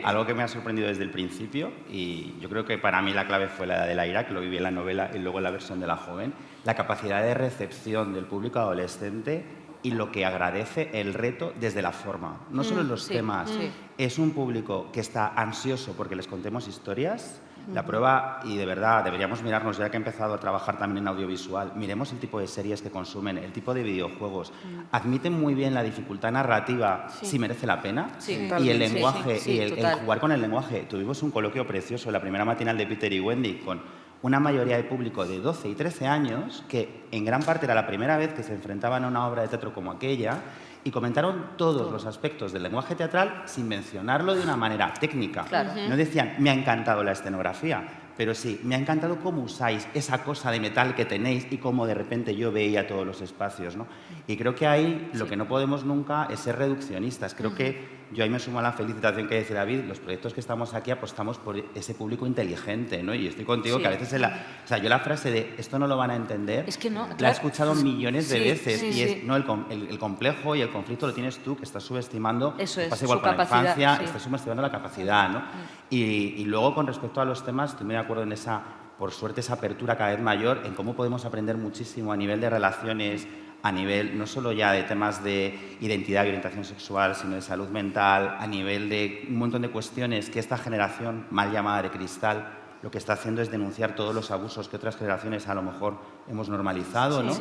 S9: algo que me ha sorprendido desde el principio, y yo creo que para mí la clave fue la de la ira, que lo viví en la novela y luego en la versión de la joven, la capacidad de recepción del público adolescente y lo que agradece el reto desde la forma, no solo en los temas. Es un público que está ansioso porque les contemos historias. La prueba, y de verdad deberíamos mirarnos, ya que he empezado a trabajar también en audiovisual, miremos el tipo de series que consumen, el tipo de videojuegos. Admiten muy bien la dificultad narrativa, si merece la pena, y el lenguaje, y el jugar con el lenguaje. Tuvimos un coloquio precioso, la primera matinal de Peter y Wendy, con una mayoría de público de 12 y 13 años, que en gran parte era la primera vez que se enfrentaban a una obra de teatro como aquella, y comentaron todos los aspectos del lenguaje teatral sin mencionarlo de una manera técnica. No decían, me ha encantado la escenografía, pero sí, me ha encantado cómo usáis esa cosa de metal que tenéis y cómo de repente yo veía todos los espacios, ¿no? Y creo que ahí lo que no podemos nunca es ser reduccionistas. Creo que yo ahí me sumo a la felicitación que dice David, los proyectos que estamos aquí apostamos por ese público inteligente, ¿no? Y estoy contigo que a veces, o sea, yo la frase de esto no lo van a entender,
S6: es que no,
S9: la he escuchado millones de veces y es, no, el complejo y el conflicto lo tienes tú, que estás subestimando, pasa igual con la infancia, estás subestimando la capacidad, ¿no? Y luego con respecto a los temas, estoy muy de acuerdo en esa, por suerte, esa apertura cada vez mayor, en cómo podemos aprender muchísimo a nivel de relaciones, a nivel no solo ya de temas de identidad y orientación sexual, sino de salud mental, a nivel de un montón de cuestiones que esta generación mal llamada de cristal lo que está haciendo es denunciar todos los abusos que otras generaciones a lo mejor hemos normalizado, ¿no?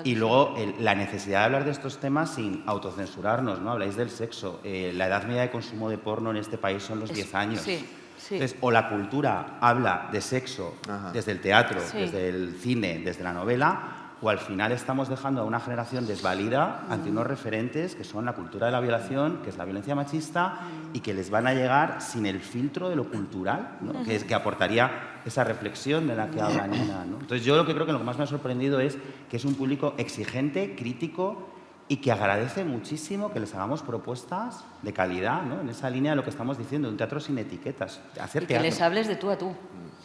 S9: Y luego la necesidad de hablar de estos temas sin autocensurarnos, ¿no? Habláis del sexo. La edad media de consumo de porno en este país son los 10 años. Entonces, o la cultura habla de sexo desde el teatro, desde el cine, desde la novela, o al final estamos dejando a una generación desvalida ante unos referentes que son la cultura de la violación, que es la violencia machista, y que les van a llegar sin el filtro de lo cultural, ¿no? que aportaría esa reflexión de la que habla Nina, ¿no? Entonces yo lo que creo que lo que más me ha sorprendido es que es un público exigente, crítico, y que agradece muchísimo que les hagamos propuestas de calidad, ¿no? En esa línea de lo que estamos diciendo, un teatro sin etiquetas. Hacer
S6: y que les hables de tú a tú.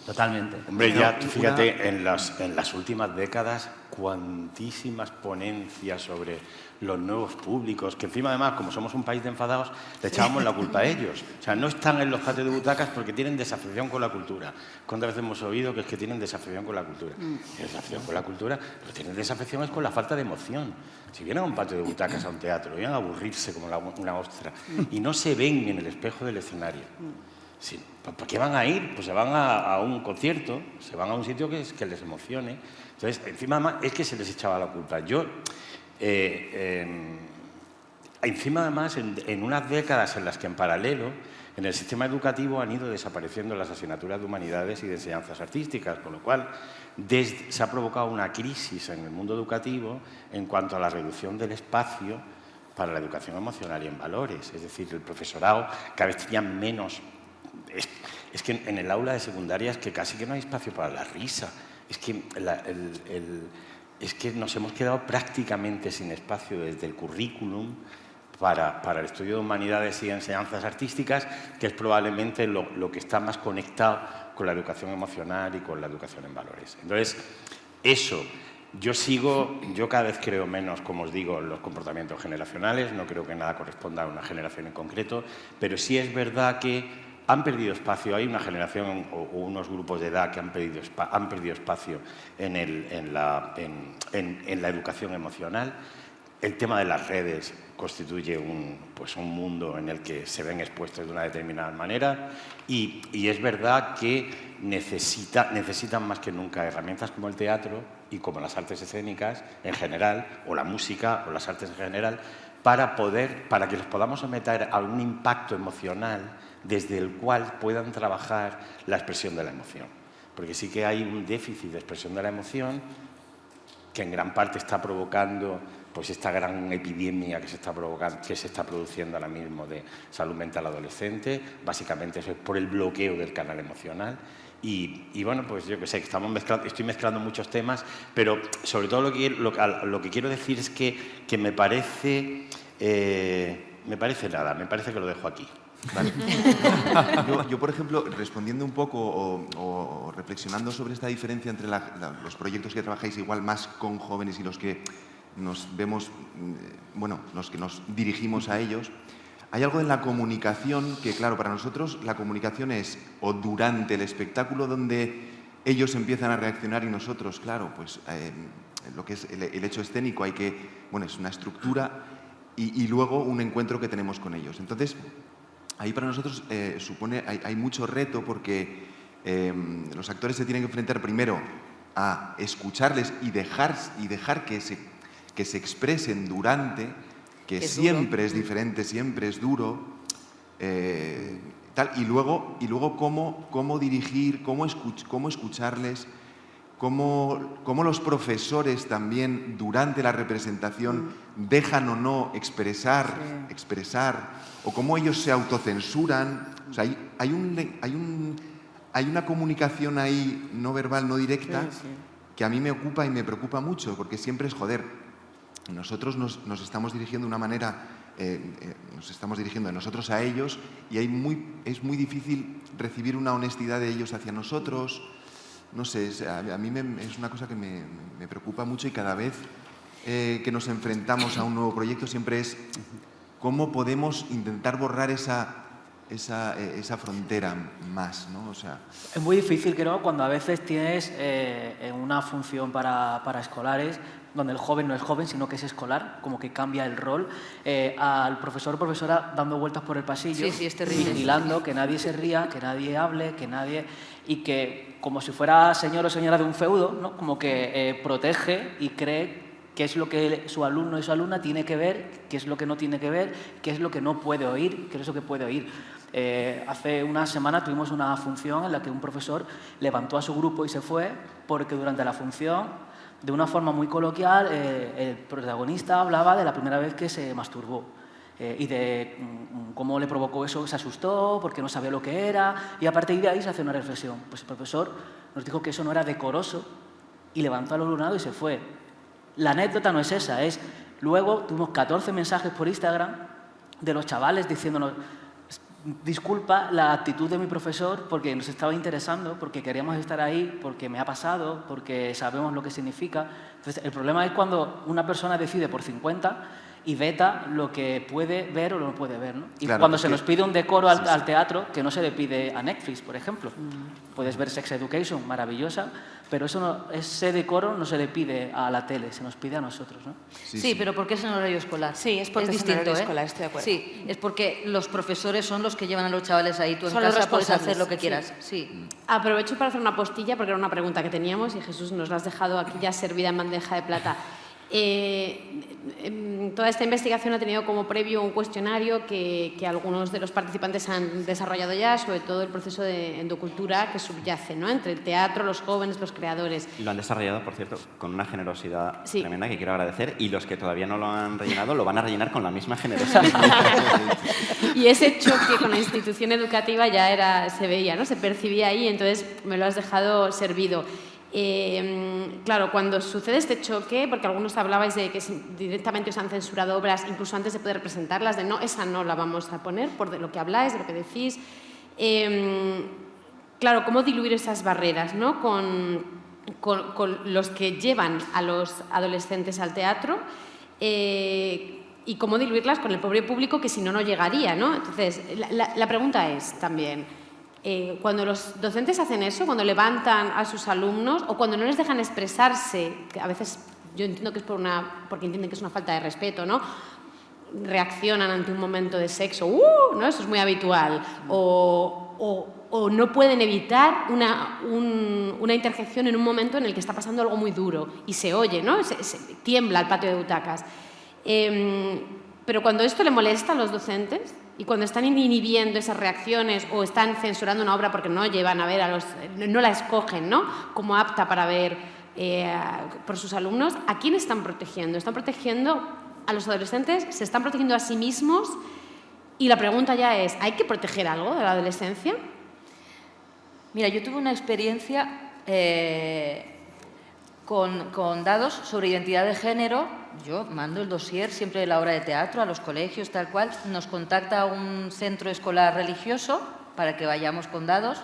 S9: Totalmente.
S10: Hombre, ya, fíjate, en las últimas décadas, cuantísimas ponencias sobre los nuevos públicos, que encima además, como somos un país de enfadados, le echábamos la culpa a ellos. O sea, no están en los patios de butacas porque tienen desafección con la cultura. ¿Cuántas veces hemos oído que es que tienen desafección con la cultura? Tienen desafección con la cultura, pero tienen desafección es con la falta de emoción. Si vienen a un patio de butacas, a un teatro, vienen a aburrirse como una ostra y no se ven en el espejo del escenario. Sí, ¿por qué van a ir? Pues se van a un concierto, se van a un sitio que les emocione. Entonces, encima además, es que se les echaba la culpa. Yo, encima además, en unas décadas en las que en paralelo, en el sistema educativo han ido desapareciendo las asignaturas de humanidades y de enseñanzas artísticas, con lo cual se ha provocado una crisis en el mundo educativo en cuanto a la reducción del espacio para la educación emocional y en valores. Es decir, el profesorado cada vez tenía menos... Es que en el aula de secundaria es que casi que no hay espacio para la risa. Es que es que nos hemos quedado prácticamente sin espacio desde el currículum para el estudio de humanidades y enseñanzas artísticas, que es probablemente lo que está más conectado con la educación emocional y con la educación en valores. Entonces, eso, yo cada vez creo menos, como os digo, en los comportamientos generacionales, no creo que nada corresponda a una generación en concreto, pero sí es verdad que han perdido espacio, hay una generación o unos grupos de edad que han perdido espacio en la educación emocional. El tema de las redes constituye un mundo en el que se ven expuestos de una determinada manera y es verdad que necesitan más que nunca herramientas como el teatro y como las artes escénicas en general, o la música o las artes en general, para que les podamos someter a un impacto emocional desde el cual puedan trabajar la expresión de la emoción. Porque sí que hay un déficit de expresión de la emoción que en gran parte está provocando pues esta gran epidemia que se está produciendo ahora mismo de salud mental adolescente. Básicamente eso es por el bloqueo del canal emocional. Y bueno, pues yo que sé, estoy mezclando muchos temas, pero sobre todo lo que quiero decir es que me parece que lo dejo aquí.
S11: Vale. Yo, por ejemplo, respondiendo un poco o reflexionando sobre esta diferencia entre los proyectos que trabajáis igual más con jóvenes y los que nos vemos, bueno, los que nos dirigimos a ellos, hay algo en la comunicación que, claro, para nosotros la comunicación es o durante el espectáculo donde ellos empiezan a reaccionar y nosotros, claro, pues lo que es el hecho escénico es una estructura y luego un encuentro que tenemos con ellos. Entonces, ahí para nosotros hay mucho reto porque los actores se tienen que enfrentar primero a escucharles y dejar que se expresen durante, que siempre es diferente, siempre es duro, y luego cómo dirigir, cómo escucharles, cómo los profesores también durante la representación dejan o no expresar, o cómo ellos se autocensuran. O sea, hay una comunicación ahí no verbal, no directa, que a mí me ocupa y me preocupa mucho, porque siempre es nosotros nos estamos dirigiendo de una manera, nos estamos dirigiendo de nosotros a ellos y es muy difícil recibir una honestidad de ellos hacia nosotros. No sé, a mí es una cosa que me preocupa mucho y cada vez que nos enfrentamos a un nuevo proyecto siempre es cómo podemos intentar borrar esa frontera más, ¿no? O sea,
S7: es muy difícil, creo, cuando a veces tienes una función para escolares donde el joven no es joven, sino que es escolar, como que cambia el rol, al profesor o profesora dando vueltas por el pasillo, vigilando que nadie se ría, que nadie hable, y que como si fuera señor o señora de un feudo, ¿no? Como que protege y cree qué es lo que su alumno y su alumna tiene que ver, qué es lo que no tiene que ver, qué es lo que no puede oír, qué es lo que puede oír. Hace una semana tuvimos una función en la que un profesor levantó a su grupo y se fue porque durante la función, de una forma muy coloquial, el protagonista hablaba de la primera vez que se masturbó y de cómo le provocó eso, se asustó porque no sabía lo que era, y a partir de ahí se hace una reflexión. Pues el profesor nos dijo que eso no era decoroso y levantó al alumnado y se fue. La anécdota no es esa, luego tuvimos 14 mensajes por Instagram de los chavales diciéndonos: disculpa la actitud de mi profesor porque nos estaba interesando, porque queríamos estar ahí, porque me ha pasado, porque sabemos lo que significa. Entonces, el problema es cuando una persona decide por 50 y veta lo que puede ver o no puede ver, ¿no? Y claro, cuando se nos pide un decoro al teatro, que no se le pide a Netflix, por ejemplo. Puedes ver Sex Education, maravillosa, pero ese decoro no se le pide a la tele, se nos pide a nosotros, ¿no?
S6: Sí, pero ¿por qué es en horario escolar?
S8: Sí, es porque es
S6: distinto,
S8: en horario escolar, estoy de acuerdo.
S6: Sí, es porque los profesores son los que llevan a los chavales ahí. Tú en casa puedes hacer lo que quieras. Sí.
S4: Aprovecho para hacer una postilla porque era una pregunta que teníamos y Jesús nos la has dejado aquí ya servida en bandeja de plata. Toda esta investigación ha tenido como previo un cuestionario que algunos de los participantes han desarrollado ya, sobre todo el proceso de endocultura que subyace, ¿no?, entre el teatro, los jóvenes, los creadores.
S3: Lo han desarrollado, por cierto, con una generosidad tremenda que quiero agradecer, y los que todavía no lo han rellenado lo van a rellenar con la misma generosidad.
S4: Y ese choque con la institución educativa ya se veía, ¿no?, se percibía ahí, entonces me lo has dejado servido. Claro, cuando sucede este choque, porque algunos hablabais de que directamente os han censurado obras, incluso antes de poder presentarlas, de no, esa no la vamos a poner, por de lo que habláis, de lo que decís. Claro, ¿cómo diluir esas barreras, ¿no? con los que llevan a los adolescentes al teatro y cómo diluirlas con el pobre público que si no, no llegaría, ¿no? Entonces, la pregunta es también, cuando los docentes hacen eso, cuando levantan a sus alumnos o cuando no les dejan expresarse, que a veces yo entiendo que es porque entienden que es una falta de respeto, ¿no? Reaccionan ante un momento de sexo, ¿no? Eso es muy habitual, o no pueden evitar una interjección en un momento en el que está pasando algo muy duro y se oye, ¿no? Se tiembla el patio de butacas. Pero cuando esto le molesta a los docentes y cuando están inhibiendo esas reacciones o están censurando una obra porque no llevan a ver no la escogen, ¿no? Como apta para ver por sus alumnos, ¿a quién están protegiendo? ¿Están protegiendo a los adolescentes? ¿Se están protegiendo a sí mismos? Y la pregunta ya es, ¿hay que proteger algo de la adolescencia?
S6: Mira, yo tuve una experiencia con dados sobre identidad de género. Yo mando el dossier siempre de la obra de teatro a los colegios, tal cual. Nos contacta un centro escolar religioso para que vayamos con dados.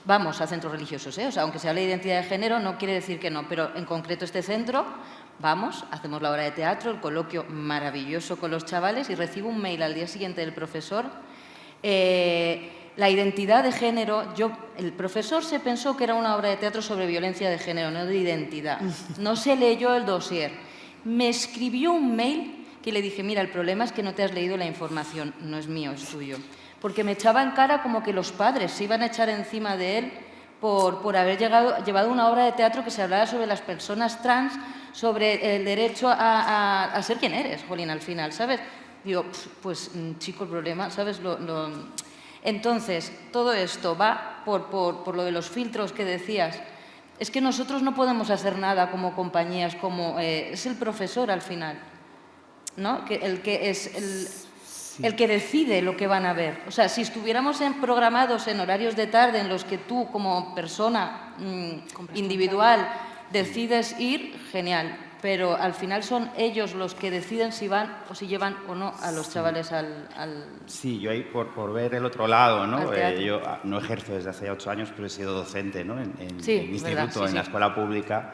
S6: Vamos a centros religiosos, ¿eh? O sea, aunque se hable de identidad de género, no quiere decir que no, pero en concreto este centro, vamos, hacemos la obra de teatro, el coloquio maravilloso con los chavales y recibo un mail al día siguiente del profesor. La identidad de género, el profesor se pensó que era una obra de teatro sobre violencia de género, no de identidad. No se leyó el dossier. Me escribió un mail que le dije, mira, el problema es que no te has leído la información, no es mío, es tuyo. Porque me echaba en cara como que los padres se iban a echar encima de él por haber llevado una obra de teatro que se hablara sobre las personas trans, sobre el derecho a ser quien eres, jolín, al final, ¿sabes? Digo, pues chico, el problema, ¿sabes? Entonces, todo esto va por lo de los filtros que decías. Es que nosotros no podemos hacer nada como compañías, es el profesor al final, ¿no? El que decide lo que van a ver. O sea, si estuviéramos programados en horarios de tarde en los que tú, como persona individual, decides ir, genial. Pero al final son ellos los que deciden si van o si llevan o no a los chavales al
S9: Sí, yo ahí por ver el otro lado, ¿no?
S6: teatro.
S9: Yo no ejerzo desde hace 8 años, pero he sido docente, ¿no? En
S6: Sí,
S9: mi
S6: verdad,
S9: instituto,
S6: sí,
S9: en la
S6: sí.
S9: escuela pública,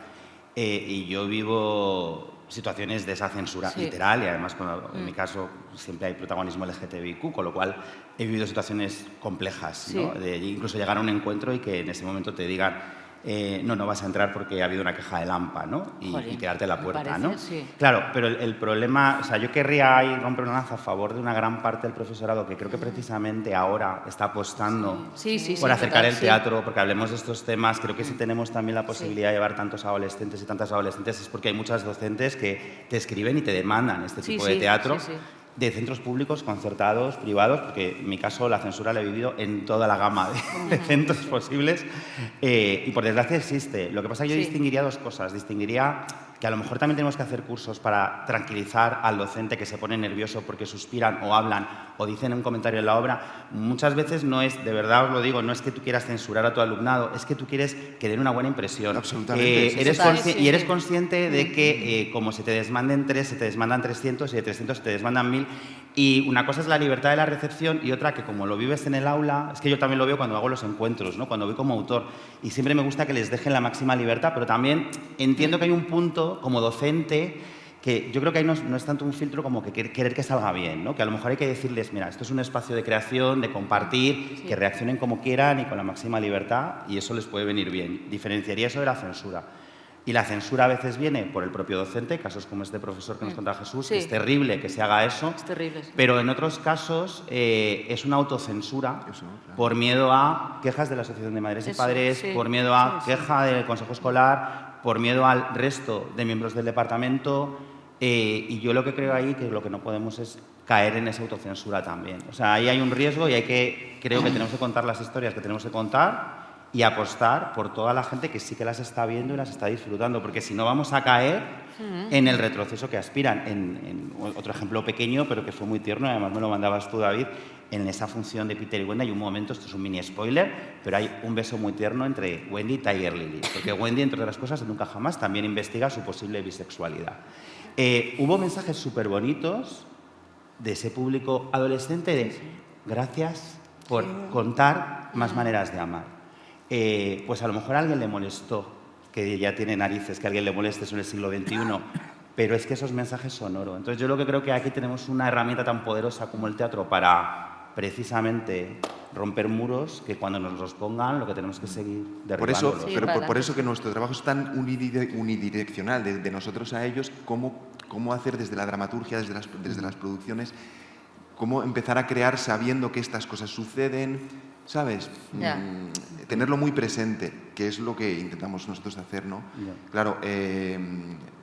S9: y yo vivo situaciones de esa censura
S6: Sí.
S9: literal y además, en mi caso, siempre hay protagonismo LGTBIQ, con lo cual he vivido situaciones complejas, ¿no?
S6: Sí.
S9: De incluso llegar a un encuentro y que en ese momento te digan no vas a entrar porque ha habido una queja de Lampa, ¿no? Y quedarte en la
S6: me
S9: puerta,
S6: parece,
S9: ¿no?
S6: sí.
S9: Claro, pero el problema, o sea, yo querría ahí romper una lanza a favor de una gran parte del profesorado que creo que precisamente ahora está apostando
S6: Sí, sí,
S9: por
S6: sí,
S9: acercar
S6: total,
S9: el
S6: sí.
S9: teatro, porque hablemos de estos temas. Creo que si tenemos también la posibilidad de llevar tantos adolescentes y tantas adolescentes es porque hay muchas docentes que te escriben y te demandan este
S6: Sí,
S9: tipo
S6: sí,
S9: de teatro.
S6: sí, sí.
S9: De centros públicos, concertados, privados, porque en mi caso la censura la he vivido en toda la gama de centros posibles y por desgracia existe. Lo que pasa es que yo
S6: Sí.
S9: distinguiría dos cosas. Distinguiría que a lo mejor también tenemos que hacer cursos para tranquilizar al docente que se pone nervioso porque suspiran o hablan o dicen un comentario en la obra. Muchas veces no es, de verdad os lo digo, no es que tú quieras censurar a tu alumnado, es que tú quieres que den una buena impresión.
S11: Absolutamente, sí,
S9: Eres
S6: total,
S9: consci-
S6: sí,
S9: y eres
S6: sí.
S9: consciente de que como se te desmanden 3, se te desmandan 300 y de 300 se te desmandan 1000. Y una cosa es la libertad de la recepción y otra que como lo vives en el aula, es que yo también lo veo cuando hago los encuentros, ¿no? Cuando voy como autor. Y siempre me gusta que les dejen la máxima libertad, pero también entiendo que hay un punto como docente que yo creo que ahí no es tanto un filtro como que querer que salga bien, ¿no? Que a lo mejor hay que decirles, mira, esto es un espacio de creación, de compartir, que reaccionen como quieran y con la máxima libertad y eso les puede venir bien. Diferenciaría eso de la censura. Y la censura a veces viene por el propio docente, casos como este profesor que nos contaba Jesús, que
S6: Sí.
S9: es terrible que se haga eso,
S6: Es terrible. Sí.
S9: pero en otros casos es una autocensura
S11: Eso, claro.
S9: por miedo a quejas de la Asociación de Madres y
S6: Eso,
S9: Padres,
S6: sí.
S9: por miedo a
S6: Sí, sí.
S9: queja del Consejo Escolar, por miedo al resto de miembros del departamento y yo lo que creo ahí que lo que no podemos es caer en esa autocensura también. O sea, ahí hay un riesgo y creo que tenemos que contar las historias que tenemos que contar y apostar por toda la gente que sí que las está viendo y las está disfrutando, porque si no vamos a caer en el retroceso que aspiran. En otro ejemplo pequeño, pero que fue muy tierno, además me lo mandabas tú, David, en esa función de Peter y Wendy hay un momento, esto es un mini spoiler, pero hay un beso muy tierno entre Wendy y Tiger Lily, porque Wendy, entre otras cosas, nunca jamás también investiga su posible bisexualidad. Hubo mensajes súper bonitos de ese público adolescente de gracias por contar más maneras de amar. Pues a lo mejor a alguien le molestó, que ya tiene narices, que a alguien le moleste eso en el siglo XXI, pero es que esos mensajes son oro. Entonces yo lo que creo que aquí tenemos una herramienta tan poderosa como el teatro para precisamente romper muros, que cuando nos los pongan lo que tenemos que seguir derribándolos.
S11: Por eso que nuestro trabajo es tan unidireccional, de nosotros a ellos, cómo hacer desde la dramaturgia, desde las producciones, cómo empezar a crear sabiendo que estas cosas suceden, ¿sabes? Tenerlo muy presente, que es lo que intentamos nosotros hacer, ¿no? Claro,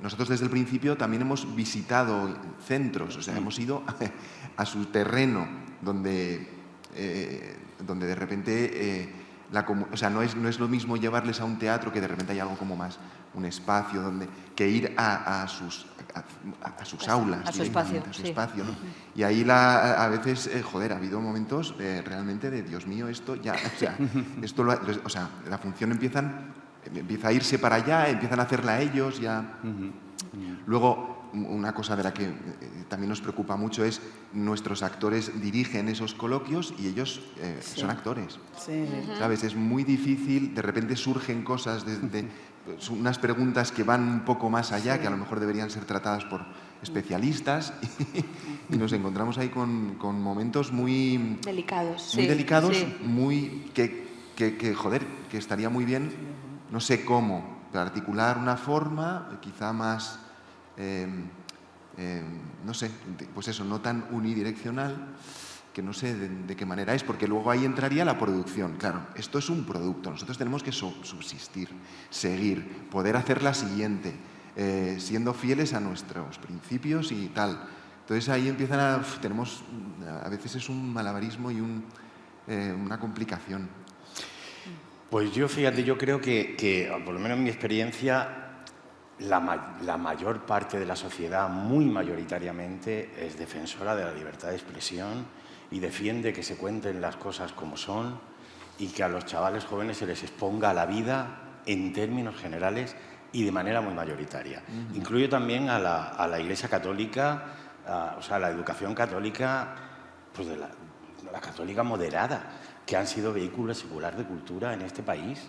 S11: nosotros desde el principio también hemos visitado centros, o sea, hemos ido a su terreno, donde de repente, o sea, no es lo mismo llevarles a un teatro que de repente hay algo como más, un espacio, que ir a sus aulas,
S6: a su espacio,
S11: a su espacio, ¿no? Y ahí a veces, ha habido momentos realmente de, Dios mío, esto ya, o sea, la función empieza a irse para allá, empiezan a hacerla ellos, ya. Luego, una cosa de la que también nos preocupa mucho es nuestros actores dirigen esos coloquios y ellos son actores.
S5: Sí.
S11: ¿Sabes? Es muy difícil, de repente surgen cosas unas preguntas que van un poco más allá, que a lo mejor deberían ser tratadas por especialistas y nos encontramos ahí con momentos muy delicados, que estaría muy bien, no sé cómo, articular una forma quizá más, no sé, pues eso, no tan unidireccional, que no sé de qué manera es, porque luego ahí entraría la producción. Claro, esto es un producto, nosotros tenemos que subsistir, seguir, poder hacer la siguiente, siendo fieles a nuestros principios y tal. Entonces ahí empiezan a veces es un malabarismo y una complicación.
S10: Pues yo, fíjate, yo creo que por lo menos en mi experiencia, la mayor parte de la sociedad, muy mayoritariamente, es defensora de la libertad de expresión y defiende que se cuenten las cosas como son y que a los chavales jóvenes se les exponga a la vida en términos generales y de manera muy mayoritaria. Incluyo también a la Iglesia Católica, o sea, a la educación católica, pues de la católica moderada, que han sido vehículos secular de cultura en este país,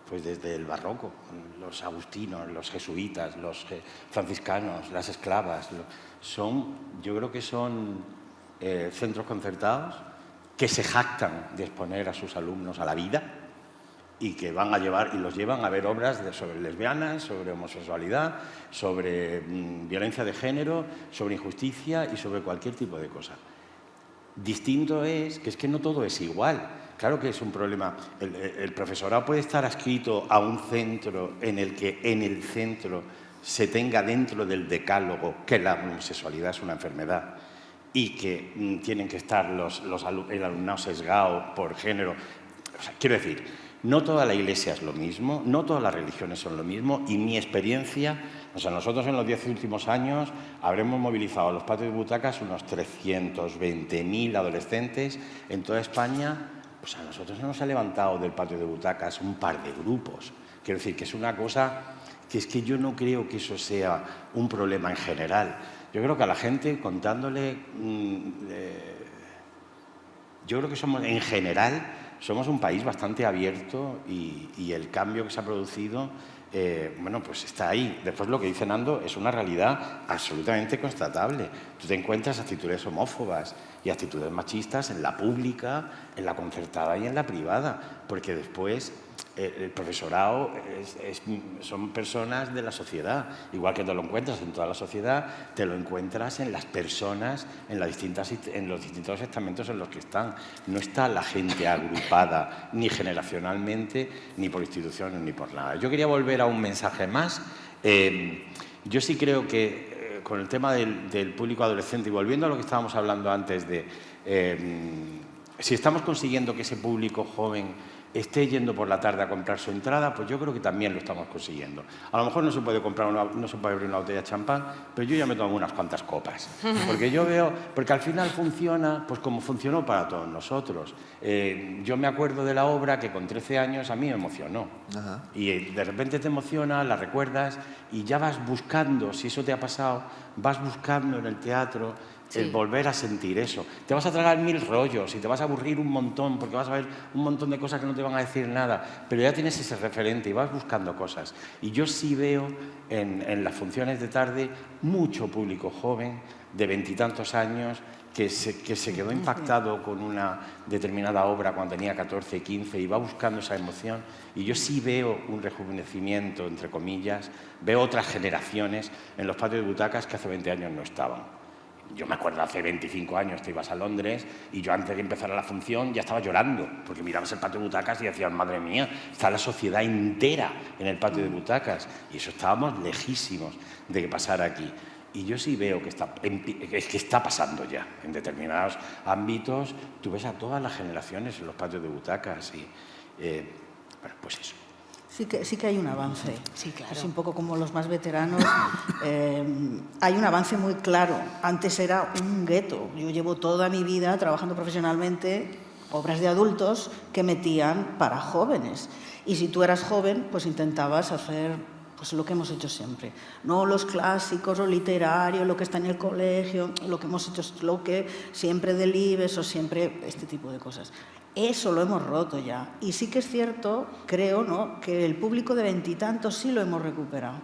S10: pues desde el barroco, los agustinos, los jesuitas, los franciscanos, las esclavas, yo creo que son centros concertados que se jactan de exponer a sus alumnos a la vida y que los llevan a ver obras sobre lesbianas, sobre homosexualidad, sobre violencia de género, sobre injusticia y sobre cualquier tipo de cosa. Distinto es que no todo es igual. Claro que es un problema. El profesorado puede estar adscrito a un centro en el que en el centro se tenga dentro del decálogo que la homosexualidad es una enfermedad y que tienen que estar el alumnado sesgado por género. O sea, quiero decir, no toda la Iglesia es lo mismo, no todas las religiones son lo mismo y mi experiencia, o sea, nosotros en los 10 últimos años habremos movilizado a los patios de butacas unos 320.000 adolescentes en toda España. Pues a nosotros nos ha levantado del patio de butacas un par de grupos. Quiero decir que es una cosa que es que yo no creo que eso sea un problema en general. Yo creo que a la gente contándole, yo creo que en general somos un país bastante abierto y el cambio que se ha producido, bueno, pues está ahí. Después lo que dice Nando es una realidad absolutamente constatable. Tú te encuentras actitudes homófobas y actitudes machistas en la pública, en la concertada y en la privada, porque después el profesorado son personas de la sociedad. Igual que te lo encuentras en toda la sociedad, te lo encuentras en las personas, en los distintos estamentos en los que están. No está la gente agrupada ni generacionalmente, ni por instituciones, ni por nada. Yo quería volver a un mensaje más. Yo sí creo que con el tema del público adolescente, y volviendo a lo que estábamos hablando antes de si estamos consiguiendo que ese público joven esté yendo por la tarde a comprar su entrada, pues yo creo que también lo estamos consiguiendo. A lo mejor no se puede abrir una botella de champán, pero yo ya me tomo unas cuantas copas. Porque yo veo, porque al final funciona pues como funcionó para todos nosotros. Yo me acuerdo de la obra que con 13 años a mí me emocionó. Ajá. Y de repente te emociona, la recuerdas y ya vas buscando, si eso te ha pasado, vas buscando en el teatro el volver a sentir eso. Te vas a tragar 1000 rollos y te vas a aburrir un montón porque vas a ver un montón de cosas que no te van a decir nada, pero ya tienes ese referente y vas buscando cosas. Y yo sí veo en las funciones de tarde mucho público joven de 20 y tantos años que se quedó impactado con una determinada obra cuando tenía 14, 15 y va buscando esa emoción. Y yo sí veo un rejuvenecimiento, entre comillas, veo otras generaciones en los patios de butacas que hace 20 años no estaban. Yo me acuerdo hace 25 años te ibas a Londres y yo antes de empezar la función ya estaba llorando porque mirabas el patio de butacas y decías, madre mía, está la sociedad entera en el patio de butacas y eso estábamos lejísimos de que pasara aquí. Y yo sí veo que está pasando ya en determinados ámbitos. Tú ves a todas las generaciones en los patios de butacas y, bueno, pues eso.
S5: Sí que hay un avance.
S8: Sí, claro.
S5: Es un poco como los más veteranos. Hay un avance muy claro. Antes era un gueto. Yo llevo toda mi vida trabajando profesionalmente obras de adultos que metían para jóvenes. Y si tú eras joven, pues intentabas hacer pues lo que hemos hecho siempre. No los clásicos, lo literario, lo que está en el colegio, lo que hemos hecho, lo que siempre del IBES o siempre este tipo de cosas. Eso lo hemos roto ya. Y sí que es cierto, creo, ¿no?, que el público de 20 y tantos sí lo hemos recuperado,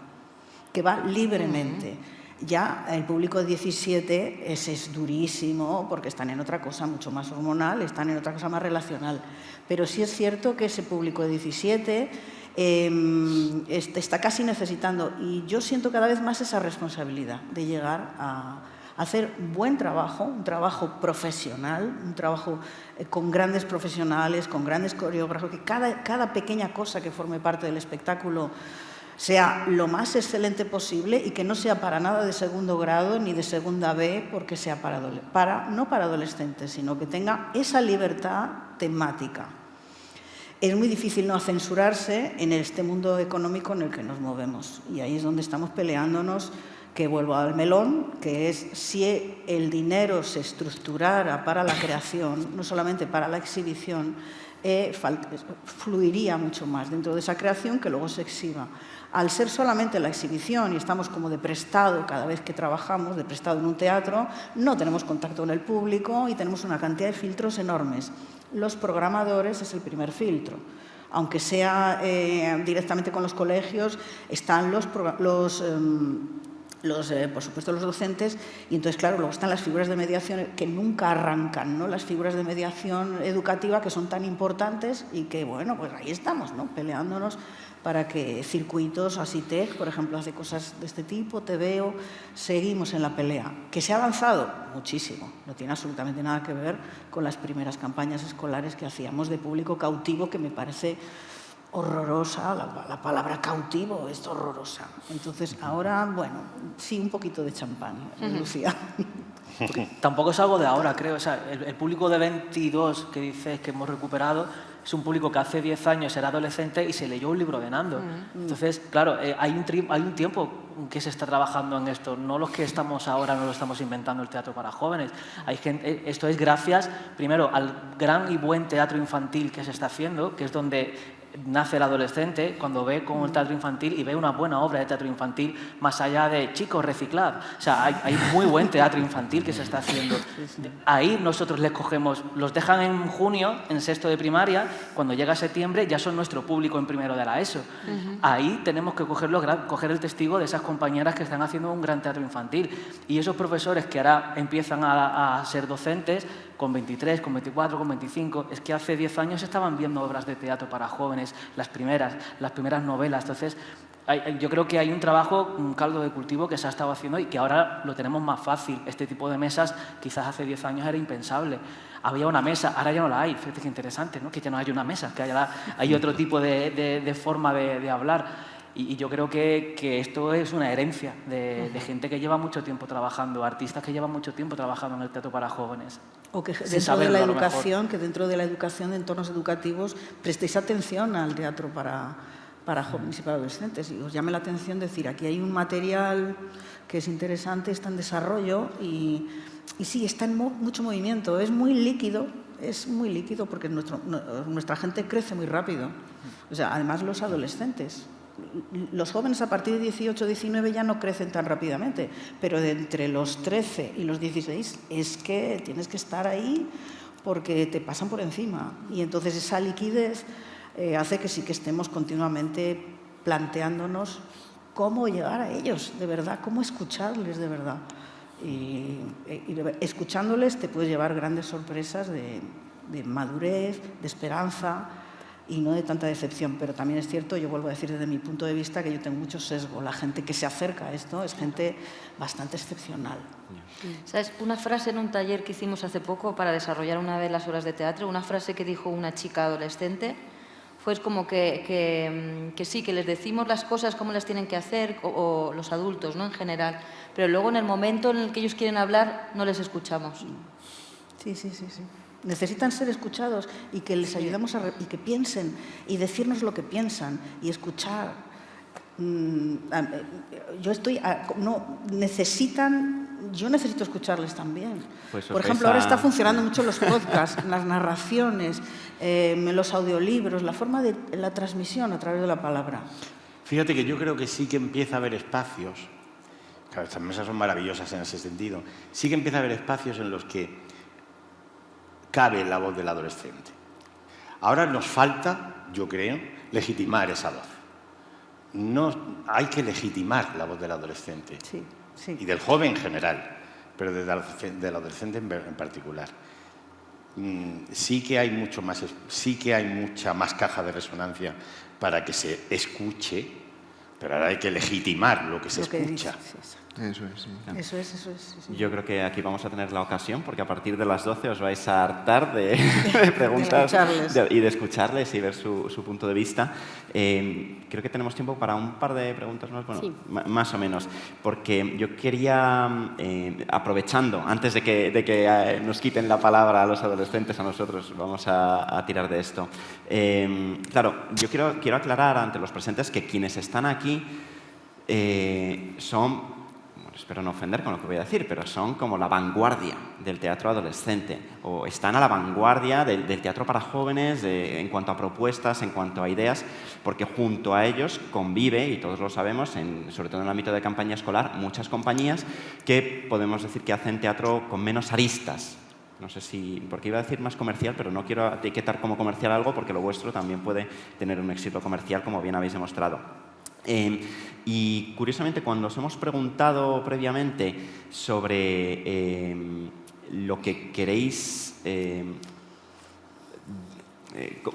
S5: que va libremente. Ya el público de 17 es durísimo porque están en otra cosa mucho más hormonal, están en otra cosa más relacional. Pero sí es cierto que ese público de 17 está casi necesitando, y yo siento cada vez más esa responsabilidad de llegar a hacer buen trabajo, un trabajo profesional, un trabajo con grandes profesionales, con grandes coreógrafos, que cada pequeña cosa que forme parte del espectáculo sea lo más excelente posible y que no sea para nada de segundo grado ni de segunda B, porque sea no para adolescentes, sino que tenga esa libertad temática. Es muy difícil no censurarse en este mundo económico en el que nos movemos, y ahí es donde estamos peleándonos, que vuelvo al melón, que es si el dinero se estructurara para la creación, no solamente para la exhibición, fluiría mucho más dentro de esa creación que luego se exhiba. Al ser solamente la exhibición y estamos como de prestado cada vez que trabajamos, de prestado en un teatro, no tenemos contacto con el público y tenemos una cantidad de filtros enormes. Los programadores es el primer filtro. Aunque sea directamente con los colegios, están por supuesto los docentes, y entonces claro, luego están las figuras de mediación que nunca arrancan, ¿no? Las figuras de mediación educativa que son tan importantes y que bueno, pues ahí estamos, ¿no?, peleándonos para que circuitos, ASITEG, por ejemplo, hace cosas de este tipo, TVO, seguimos en la pelea. ¿Que se ha avanzado? Muchísimo. No tiene absolutamente nada que ver con las primeras campañas escolares que hacíamos de público cautivo, que me parece horrorosa, la palabra cautivo es horrorosa. Entonces, ahora, bueno, sí, un poquito de champán, Lucía.
S7: Tampoco es algo de ahora, creo. O sea, el público de 22 que dices que hemos recuperado es un público que hace 10 años era adolescente y se leyó un libro de Nando. Entonces, claro, hay un tiempo que se está trabajando en esto. No los que estamos ahora, no lo estamos inventando el teatro para jóvenes. Hay gente, esto es gracias, primero, al gran y buen teatro infantil que se está haciendo, que es donde nace el adolescente cuando ve como el teatro infantil y ve una buena obra de teatro infantil más allá de chicos reciclad. O sea, hay muy buen teatro infantil que se está haciendo. Ahí nosotros les cogemos, los dejan en junio, en sexto de primaria, cuando llega septiembre ya son nuestro público en primero de la ESO. Ahí tenemos que coger el testigo de esas compañeras que están haciendo un gran teatro infantil. Y esos profesores que ahora empiezan a ser docentes, con 23, con 24, con 25, es que hace 10 años estaban viendo obras de teatro para jóvenes, las primeras novelas. Entonces, yo creo que hay un trabajo, un caldo de cultivo que se ha estado haciendo y que ahora lo tenemos más fácil. Este tipo de mesas quizás hace 10 años era impensable. Había una mesa, ahora ya no la hay. Fíjate qué interesante, ¿no?, que ya no hay una mesa, que hay otro tipo de forma de hablar. Y yo creo que esto es una herencia de gente que lleva mucho tiempo trabajando, artistas que llevan mucho tiempo trabajando en el teatro para jóvenes.
S5: O que
S7: Sin
S5: dentro de
S7: saberlo,
S5: la
S7: a lo mejor.
S5: educación, que dentro de la educación de entornos educativos prestéis atención al teatro para jóvenes y para adolescentes. Y os llame la atención decir, aquí hay un material que es interesante, está en desarrollo y sí, está en mucho movimiento. Es muy líquido porque nuestra gente crece muy rápido. O sea, además los adolescentes. Los jóvenes a partir de 18, 19 ya no crecen tan rápidamente, pero de entre los 13 y los 16 es que tienes que estar ahí porque te pasan por encima. Y entonces esa liquidez hace que sí que estemos continuamente planteándonos cómo llegar a ellos, de verdad, cómo escucharles de verdad. Y escuchándoles te puedes llevar grandes sorpresas de madurez, de esperanza, y no de tanta decepción, pero también es cierto, yo vuelvo a decir desde mi punto de vista que yo tengo mucho sesgo. La gente que se acerca a esto es gente bastante excepcional.
S6: ¿Sabes? Una frase en un taller que hicimos hace poco para desarrollar una vez las obras de teatro, una frase que dijo una chica adolescente, fue como que sí, que les decimos las cosas como las tienen que hacer, o los adultos, ¿no?, en general, pero luego en el momento en el que ellos quieren hablar no les escuchamos.
S5: Sí. Necesitan ser escuchados y que les ayudemos y que piensen y decirnos lo que piensan y escuchar. Yo necesito escucharles también.
S3: Pues
S5: por ejemplo, ahora está funcionando mucho los podcasts, las narraciones, los audiolibros, la forma de la transmisión a través de la palabra.
S10: Fíjate que yo creo que sí que empieza a haber espacios, claro, estas mesas son maravillosas en ese sentido, sí que empieza a haber espacios en los que cabe la voz del adolescente. Ahora nos falta, yo creo, legitimar esa voz. No, hay que legitimar la voz del adolescente.
S5: Sí.
S10: Y del joven en general, pero del adolescente en particular. Sí que hay mucha más caja de resonancia para que se escuche, pero ahora hay que legitimar lo que se escucha.
S11: Eso es, sí.
S5: Eso es. Sí.
S3: Yo creo que aquí vamos a tener la ocasión, porque a partir de las 12 os vais a hartar de preguntas y de escucharles y ver su punto de vista. Creo que tenemos tiempo para un par de preguntas más, bueno, sí, más o menos, porque yo quería, aprovechando, antes de que nos quiten la palabra a los adolescentes, a nosotros, vamos a tirar de esto. Claro, yo quiero aclarar ante los presentes que quienes están aquí son... espero no ofender con lo que voy a decir, pero son como la vanguardia del teatro adolescente, o están a la vanguardia del teatro para jóvenes en cuanto a propuestas, en cuanto a ideas, porque junto a ellos convive, y todos lo sabemos, sobre todo en el ámbito de campaña escolar, muchas compañías que podemos decir que hacen teatro con menos aristas. No sé si, porque iba a decir más comercial, pero no quiero etiquetar como comercial algo, porque lo vuestro también puede tener un éxito comercial, como bien habéis demostrado. Y curiosamente, cuando os hemos preguntado previamente sobre lo que queréis,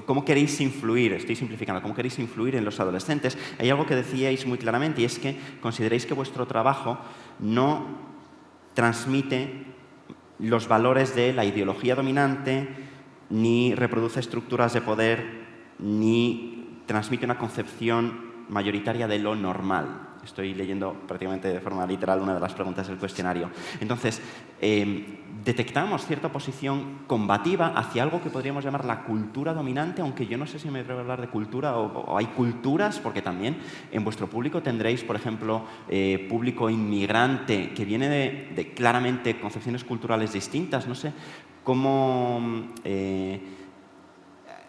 S3: cómo queréis influir, estoy simplificando, cómo queréis influir en los adolescentes, hay algo que decíais muy claramente, y es que consideráis que vuestro trabajo no transmite los valores de la ideología dominante, ni reproduce estructuras de poder, ni transmite una concepción mayoritaria de lo normal. Estoy leyendo prácticamente de forma literal una de las preguntas del cuestionario. Entonces, detectamos cierta oposición combativa hacia algo que podríamos llamar la cultura dominante, aunque yo no sé si me atrevo a hablar de cultura o hay culturas, porque también en vuestro público tendréis, por ejemplo, público inmigrante que viene de claramente concepciones culturales distintas. No sé cómo...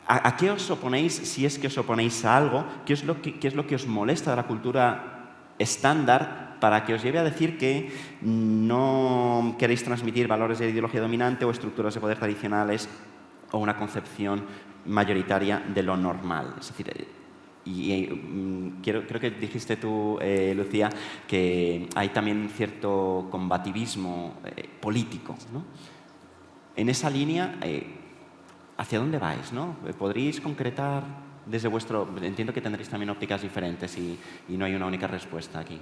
S3: ¿A qué os oponéis, si es que os oponéis a algo? ¿Qué es lo que os molesta de la cultura estándar para que os lleve a decir que no queréis transmitir valores de ideología dominante o estructuras de poder tradicionales o una concepción mayoritaria de lo normal? Es decir, creo que dijiste tú, Lucía, que hay también cierto combativismo político, ¿no? En esa línea... ¿hacia dónde vais, no? ¿Podríais concretar desde vuestro...? Entiendo que tendréis también ópticas diferentes y no hay una única respuesta aquí.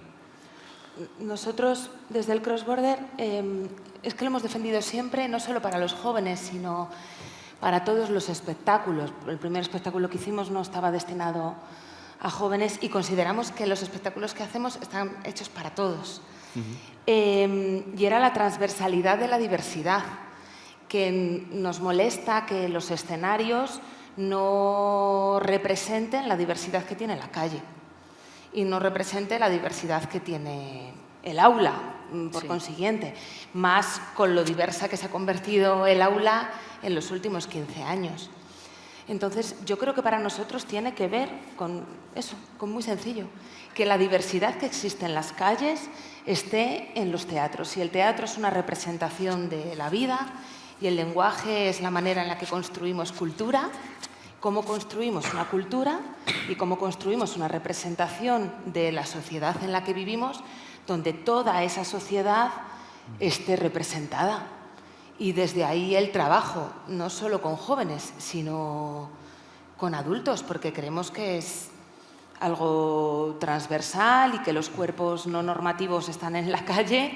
S8: Nosotros, desde el Cross Border, es que lo hemos defendido siempre, no solo para los jóvenes, sino para todos los espectáculos. El primer espectáculo que hicimos no estaba destinado a jóvenes y consideramos que los espectáculos que hacemos están hechos para todos. Y era la transversalidad de la diversidad, que nos molesta que los escenarios no representen la diversidad que tiene la calle y no represente la diversidad que tiene el aula, por consiguiente, más con lo diversa que se ha convertido el aula en los últimos 15 años. Entonces, yo creo que para nosotros tiene que ver con eso, con muy sencillo, que la diversidad que existe en las calles esté en los teatros. Y el teatro es una representación de la vida y el lenguaje es la manera en la que construimos cultura, cómo construimos una cultura y cómo construimos una representación de la sociedad en la que vivimos, donde toda esa sociedad esté representada. Y desde ahí el trabajo, no solo con jóvenes, sino con adultos, porque creemos que es algo transversal y que los cuerpos no normativos están en la calle,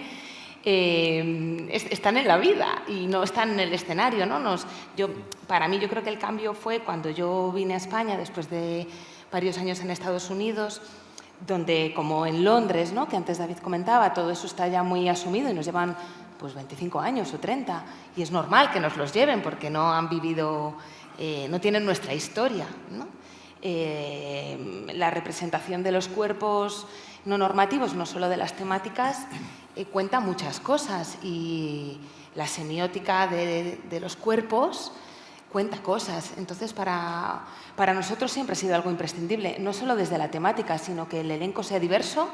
S8: están en la vida y no están en el escenario, ¿no? Para mí, yo creo que el cambio fue cuando yo vine a España después de varios años en Estados Unidos, donde, como en Londres, ¿no?, que antes David comentaba, todo eso está ya muy asumido y nos llevan pues 25 años o 30, y es normal que nos los lleven porque no han vivido, no tienen nuestra historia, ¿no? La representación de los cuerpos no normativos, no solo de las temáticas, cuenta muchas cosas, y la semiótica de los cuerpos cuenta cosas. Entonces, para nosotros siempre ha sido algo imprescindible, no solo desde la temática, sino que el elenco sea diverso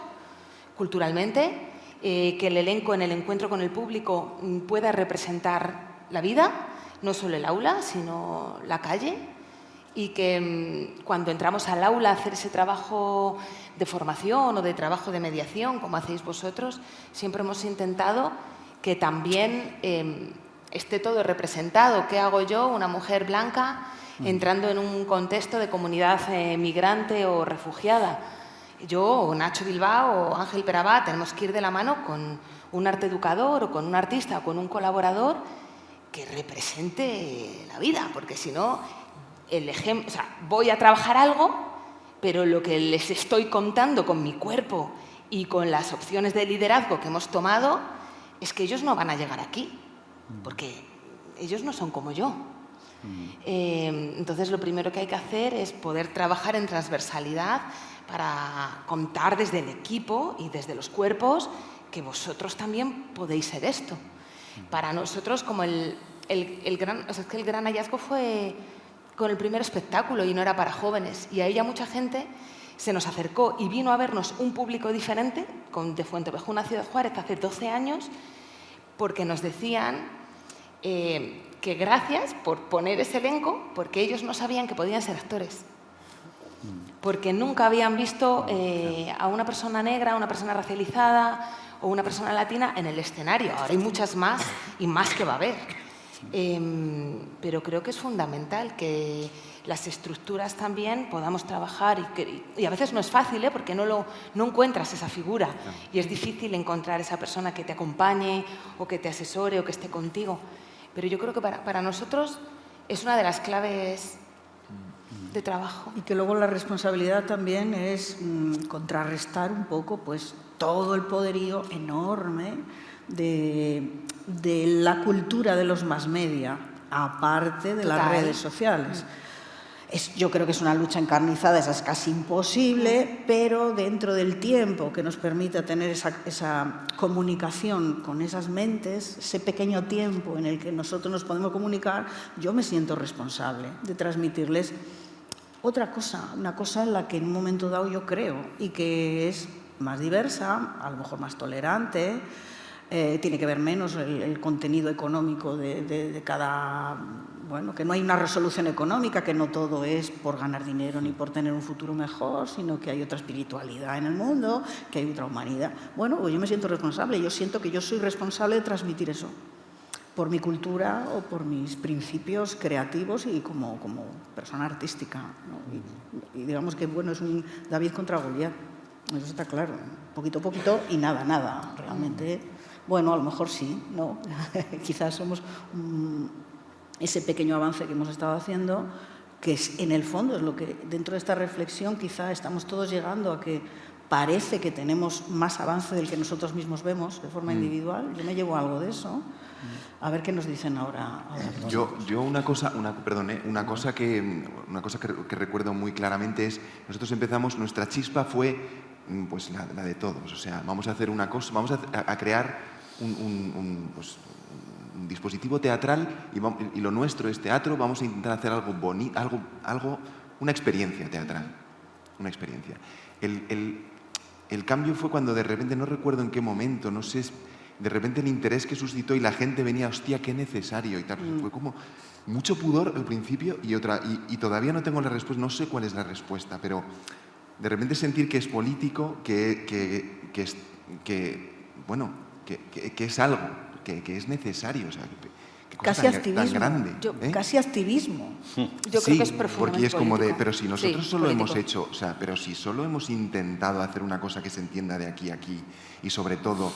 S8: culturalmente, que el elenco en el encuentro con el público pueda representar la vida, no solo el aula, sino la calle, y que cuando entramos al aula a hacer ese trabajo de formación o de trabajo de mediación, como hacéis vosotros, siempre hemos intentado que también esté todo representado. ¿Qué hago yo, una mujer blanca, entrando en un contexto de comunidad migrante o refugiada? Yo, o Nacho Bilbao o Ángel Perabá tenemos que ir de la mano con un arte educador o con un artista o con un colaborador que represente la vida, porque si no, voy a trabajar algo, pero lo que les estoy contando con mi cuerpo y con las opciones de liderazgo que hemos tomado es que ellos no van a llegar aquí, porque ellos no son como yo. Entonces, lo primero que hay que hacer es poder trabajar en transversalidad para contar desde el equipo y desde los cuerpos que vosotros también podéis ser esto. Para nosotros, como el gran hallazgo fue con el primer espectáculo, y no era para jóvenes, y ahí ya mucha gente se nos acercó y vino a vernos un público diferente, de Fuentevejuna a Ciudad Juárez hace 12 años, porque nos decían que gracias por poner ese elenco, porque ellos no sabían que podían ser actores, porque nunca habían visto a una persona negra, a una persona racializada o una persona latina en el escenario. Ahora hay muchas más y más que va a haber. Pero creo que es fundamental que las estructuras también podamos trabajar, y a veces no es fácil, porque no encuentras esa figura, y es difícil encontrar esa persona que te acompañe o que te asesore o que esté contigo. Pero yo creo que para nosotros es una de las claves de trabajo.
S5: Y que luego la responsabilidad también es contrarrestar un poco pues todo el poderío enorme de la cultura de los mass media, aparte de las redes sociales. Yo creo que es una lucha encarnizada, esa es casi imposible, pero dentro del tiempo que nos permita tener esa comunicación con esas mentes, ese pequeño tiempo en el que nosotros nos podemos comunicar, yo me siento responsable de transmitirles otra cosa, una cosa en la que en un momento dado yo creo, y que es más diversa, a lo mejor más tolerante, tiene que ver menos el contenido económico de cada... Bueno, que no hay una resolución económica, que no todo es por ganar dinero ni por tener un futuro mejor, sino que hay otra espiritualidad en el mundo, que hay otra humanidad. Bueno, pues yo me siento responsable, yo siento que yo soy responsable de transmitir eso, por mi cultura o por mis principios creativos y como persona artística, ¿no? Y digamos que, bueno, es un David contra Goliat, eso está claro, poquito a poquito y nada, realmente... Bueno, a lo mejor sí, ¿no? Quizás somos ese pequeño avance que hemos estado haciendo, que en el fondo es lo que dentro de esta reflexión quizá estamos todos llegando a que parece que tenemos más avance del que nosotros mismos vemos de forma individual. Yo me llevo algo de eso. A ver qué nos dicen ahora.
S11: Yo una cosa que recuerdo muy claramente es, nosotros empezamos, nuestra chispa fue pues la de todos. O sea, vamos a hacer una cosa, vamos a crear un dispositivo teatral y lo nuestro es teatro. Vamos a intentar hacer algo bonito, una experiencia teatral, una experiencia. El cambio fue cuando de repente, no recuerdo en qué momento, no sé, de repente el interés que suscitó y la gente venía, hostia, qué necesario y tal. Fue como mucho pudor al principio y todavía no tengo la respuesta, no sé cuál es la respuesta, pero de repente sentir que es político, que es algo, que es necesario, o sea,
S5: casi activismo,
S11: tan grande.
S5: Casi activismo.
S6: Yo creo que es profundamente
S11: porque es como
S6: político.
S11: pero si nosotros solo
S6: político.
S11: hemos hecho, o sea, pero si solo hemos intentado hacer una cosa que se entienda de aquí a aquí y sobre todo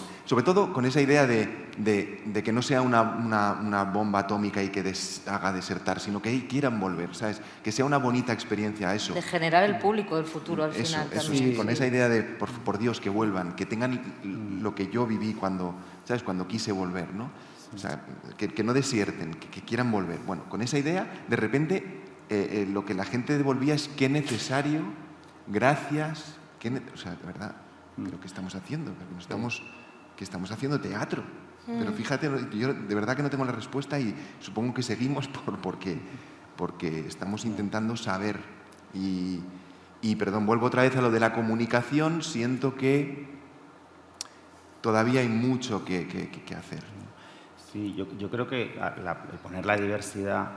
S11: con esa idea de que no sea una bomba atómica y que haga desertar, sino que quieran volver, ¿sabes? Que sea una bonita experiencia eso.
S6: De generar el público del futuro al final
S11: Eso,
S6: también.
S11: sí, con esa idea de, por Dios, que vuelvan, que tengan lo que yo viví cuando quise volver, ¿no? O sea, que no desierten, que quieran volver. Bueno, con esa idea, de repente, lo que la gente devolvía es qué necesario, gracias, o sea, de verdad, pero ¿qué estamos haciendo? Que estamos haciendo teatro. Pero fíjate, yo de verdad que no tengo la respuesta y supongo que seguimos porque estamos intentando saber. Y perdón, vuelvo otra vez a lo de la comunicación, siento que todavía hay mucho que hacer.
S9: Sí, yo creo que el poner la diversidad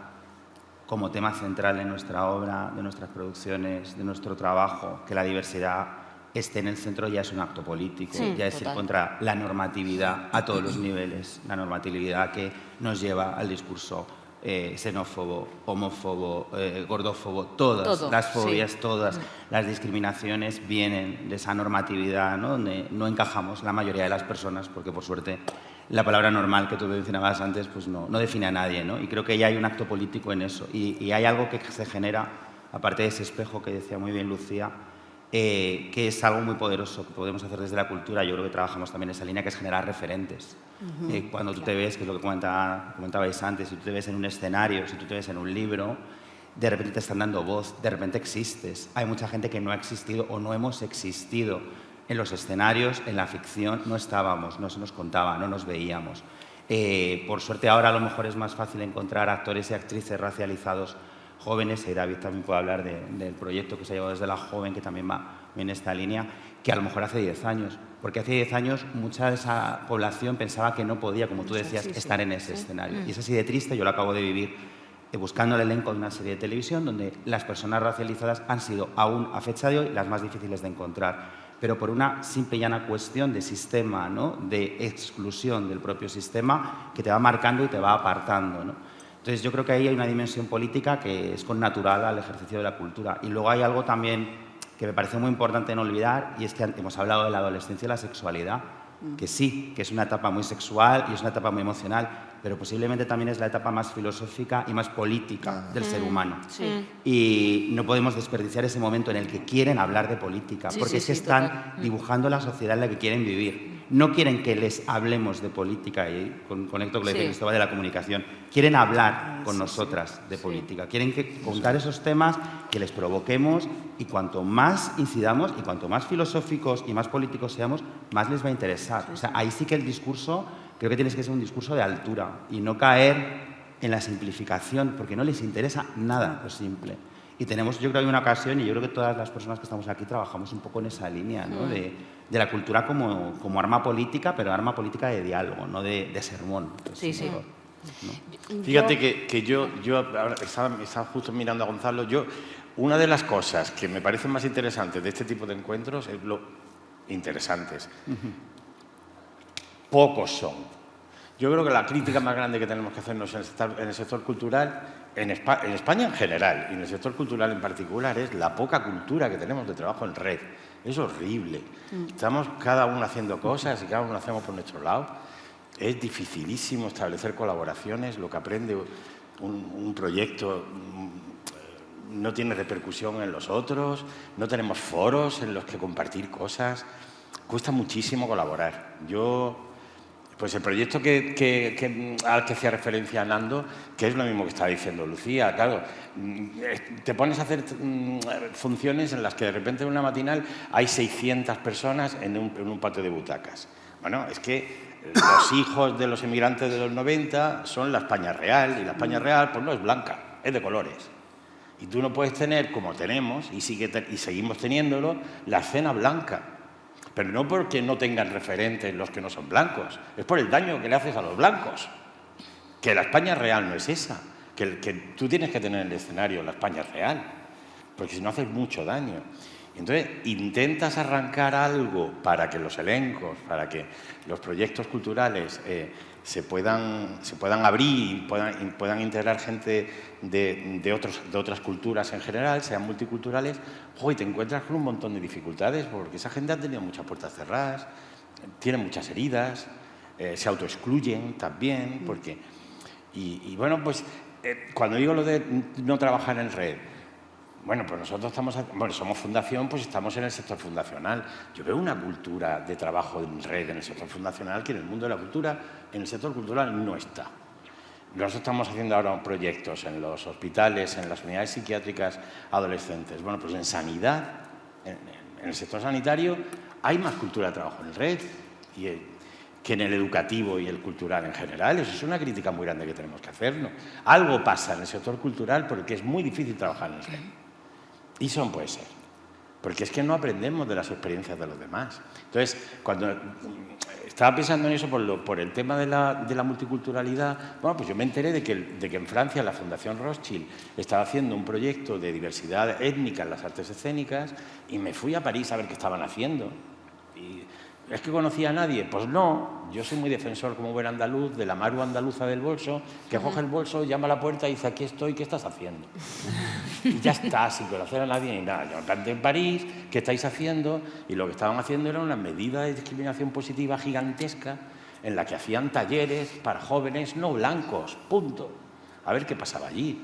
S9: como tema central de nuestra obra, de nuestras producciones, de nuestro trabajo, que la diversidad esté en el centro ya es un acto político, ya es ir contra la normatividad a todos los niveles, la normatividad que nos lleva al discurso xenófobo, homófobo, gordófobo, todas las fobias, todas las discriminaciones vienen de esa normatividad, ¿no? Donde no encajamos la mayoría de las personas, porque por suerte la palabra normal que tú mencionabas antes pues no define a nadie, ¿no? Y creo que ya hay un acto político en eso. Y hay algo que se genera, aparte de ese espejo que decía muy bien Lucía, que es algo muy poderoso que podemos hacer desde la cultura. Yo creo que trabajamos también en esa línea, que es generar referentes. Cuando tú te ves, que es lo que comentabais antes, si tú te ves en un escenario, si tú te ves en un libro, de repente te están dando voz, de repente existes. Hay mucha gente que no ha existido o no hemos existido en los escenarios, en la ficción, no estábamos, no se nos contaba, no nos veíamos. Por suerte ahora a lo mejor es más fácil encontrar actores y actrices racializados jóvenes, y David también puede hablar del proyecto que se ha llevado desde La Joven, que también va en esta línea, que a lo mejor hace 10 años. Porque hace 10 años mucha de esa población pensaba que no podía, como tú decías, estar en ese escenario. Y es así de triste, yo lo acabo de vivir buscando el elenco de una serie de televisión donde las personas racializadas han sido aún a fecha de hoy las más difíciles de encontrar. Pero por una simple y llana cuestión de sistema, ¿no? De exclusión del propio sistema que te va marcando y te va apartando, ¿no? Entonces yo creo que ahí hay una dimensión política que es connatural al ejercicio de la cultura. Y luego hay algo también que me parece muy importante no olvidar, y es que hemos hablado de la adolescencia y la sexualidad, que sí, que es una etapa muy sexual y es una etapa muy emocional, pero posiblemente también es la etapa más filosófica y más política del ser humano. Y no podemos desperdiciar ese momento en el que quieren hablar de política, porque es que están dibujando la sociedad en la que quieren vivir. No quieren que les hablemos de política, y conecto con lo que dice Cristóbal de la comunicación. Quieren hablar con nosotras de política. Quieren contar esos temas, que les provoquemos, y cuanto más incidamos y cuanto más filosóficos y más políticos seamos, más les va a interesar. O sea, ahí sí que el discurso creo que tiene que ser un discurso de altura y no caer en la simplificación, porque no les interesa nada lo simple. Y tenemos, yo creo que hay una ocasión, y yo creo que todas las personas que estamos aquí trabajamos un poco en esa línea, ¿no? De la cultura como arma política, pero arma política de diálogo, no de sermón.
S6: Sí.
S10: ¿no? Fíjate que yo ahora estaba justo mirando a Gonzalo. Una de las cosas que me parecen más interesantes de este tipo de encuentros es lo interesantes. Pocos son. Yo creo que la crítica más grande que tenemos que hacernos en el sector cultural, en España en general y en el sector cultural en particular, es la poca cultura que tenemos de trabajo en red. Es horrible. Estamos cada uno haciendo cosas y cada uno hacemos por nuestro lado. Es dificilísimo establecer colaboraciones. Lo que aprende un proyecto no tiene repercusión en los otros, no tenemos foros en los que compartir cosas. Cuesta muchísimo colaborar. Pues el proyecto al que hacía referencia Nando, que es lo mismo que estaba diciendo Lucía, claro, te pones a hacer funciones en las que de repente en una matinal hay 600 personas en un patio de butacas. Bueno, es que los hijos de los emigrantes de los 90 son la España real, y la España real pues no es blanca, es de colores. Y tú no puedes tener, como tenemos, y seguimos teniéndolo, la escena blanca. Pero no porque no tengan referentes los que no son blancos, es por el daño que le haces a los blancos. Que la España real no es esa, que tú tienes que tener en el escenario la España real, porque si no haces mucho daño. Entonces, intentas arrancar algo para que los elencos, para que los proyectos culturales se puedan abrir y puedan integrar gente de otras culturas en general, sean multiculturales, y te encuentras con un montón de dificultades porque esa gente ha tenido muchas puertas cerradas, tiene muchas heridas, se autoexcluyen también, porque... Y bueno, pues cuando digo lo de no trabajar en red, bueno, pues nosotros somos fundación, pues estamos en el sector fundacional. Yo veo una cultura de trabajo en red en el sector fundacional que en el mundo de la cultura, en el sector cultural, no está. Nosotros estamos haciendo ahora proyectos en los hospitales, en las unidades psiquiátricas adolescentes. Bueno, pues en sanidad, en el sector sanitario, hay más cultura de trabajo en red que en el educativo y el cultural en general. Eso es una crítica muy grande que tenemos que hacernos. Algo pasa en el sector cultural porque es muy difícil trabajar en red. Y eso no puede ser, porque es que no aprendemos de las experiencias de los demás. Entonces, cuando estaba pensando en eso por el tema de la multiculturalidad, bueno, pues yo me enteré de que en Francia la Fundación Rothschild estaba haciendo un proyecto de diversidad étnica en las artes escénicas y me fui a París a ver qué estaban haciendo. Y ¿es que conocía a nadie? Pues no, yo soy muy defensor como buen andaluz de la Maru andaluza del bolso, que coge el bolso, llama a la puerta y dice, aquí estoy, ¿qué estás haciendo? Y ya está, sin conocer a nadie ni nada. Yo me planté en París, ¿qué estáis haciendo? Y lo que estaban haciendo era una medida de discriminación positiva gigantesca en la que hacían talleres para jóvenes no blancos, punto. A ver qué pasaba allí.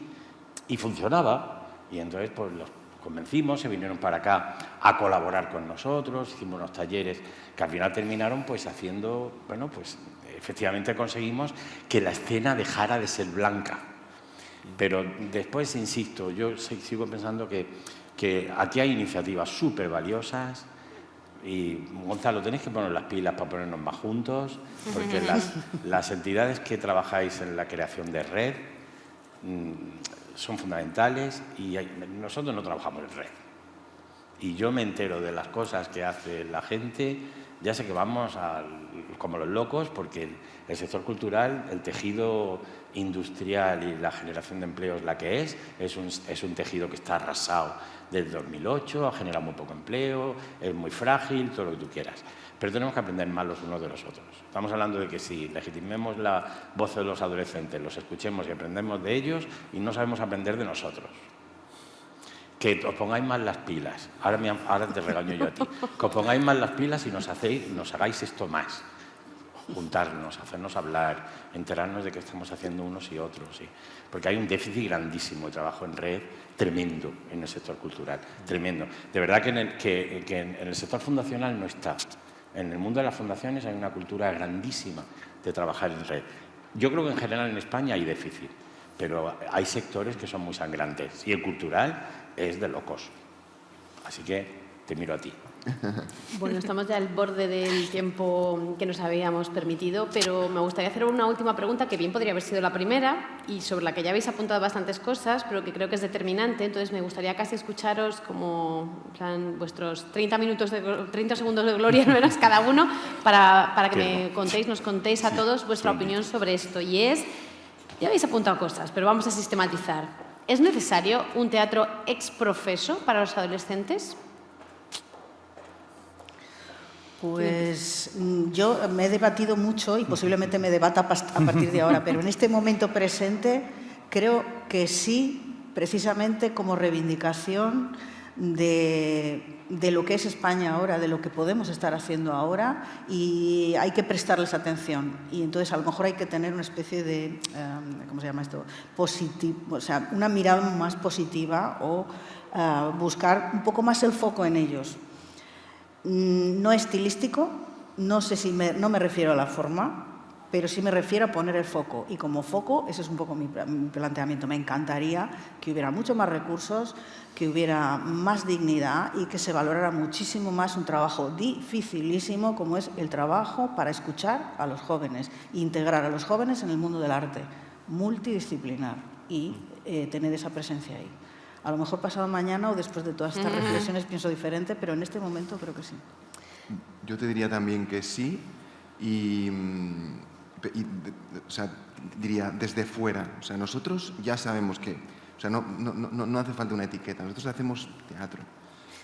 S10: Y funcionaba. Y entonces pues los convencimos, se vinieron para acá a colaborar con nosotros, hicimos unos talleres que al final terminaron pues haciendo, bueno, pues efectivamente conseguimos que la escena dejara de ser blanca. Pero después, insisto, yo sigo pensando que aquí hay iniciativas súper valiosas y, Gonzalo, tenéis que poner las pilas para ponernos más juntos, porque las entidades que trabajáis en la creación de red son fundamentales y nosotros no trabajamos en red. Y yo me entero de las cosas que hace la gente, ya sé que vamos como los locos, porque el sector cultural, el tejido industrial y la generación de empleo es la que es un tejido que está arrasado desde 2008, ha generado muy poco empleo, es muy frágil, todo lo que tú quieras. Pero tenemos que aprender más los unos de los otros. Estamos hablando de que si legitimemos la voz de los adolescentes, los escuchemos y aprendemos de ellos y no sabemos aprender de nosotros. Que os pongáis más las pilas. Ahora te regaño yo a ti. Que os pongáis más las pilas y nos hagáis esto más. Juntarnos, hacernos hablar, enterarnos de qué estamos haciendo unos y otros. ¿Sí? Porque hay un déficit grandísimo de trabajo en red, tremendo en el sector cultural. Tremendo. De verdad que en el sector fundacional no está. En el mundo de las fundaciones hay una cultura grandísima de trabajar en red. Yo creo que en general en España hay déficit, pero hay sectores que son muy sangrantes y el cultural es de locos. Así que te miro a ti.
S4: Bueno, estamos ya al borde del tiempo que nos habíamos permitido, pero me gustaría hacer una última pregunta que bien podría haber sido la primera y sobre la que ya habéis apuntado bastantes cosas, pero que creo que es determinante. Entonces me gustaría casi escucharos como en plan, vuestros 30 segundos de gloria menos cada uno para que nos contéis a todos vuestra opinión sobre esto. Y ya habéis apuntado cosas, pero vamos a sistematizar. ¿Es necesario un teatro ex profeso para los adolescentes?
S5: Pues yo me he debatido mucho y posiblemente me debata a partir de ahora, pero en este momento presente creo que sí, precisamente como reivindicación de lo que es España ahora, de lo que podemos estar haciendo ahora, y hay que prestarles atención. Y entonces a lo mejor hay que tener una especie de, ¿cómo se llama esto? O sea, una mirada más positiva o buscar un poco más el foco en ellos. No estilístico, no sé si no me refiero a la forma, pero sí me refiero a poner el foco. Y como foco, ese es un poco mi planteamiento. Me encantaría que hubiera mucho más recursos, que hubiera más dignidad y que se valorara muchísimo más un trabajo dificilísimo como es el trabajo para escuchar a los jóvenes, integrar a los jóvenes en el mundo del arte, multidisciplinar y tener esa presencia ahí. A lo mejor pasado mañana o después de todas estas reflexiones pienso diferente, pero en este momento creo que sí.
S11: Yo te diría también que sí o sea, diría desde fuera. O sea, nosotros ya sabemos que, o sea, no hace falta una etiqueta. Nosotros hacemos teatro.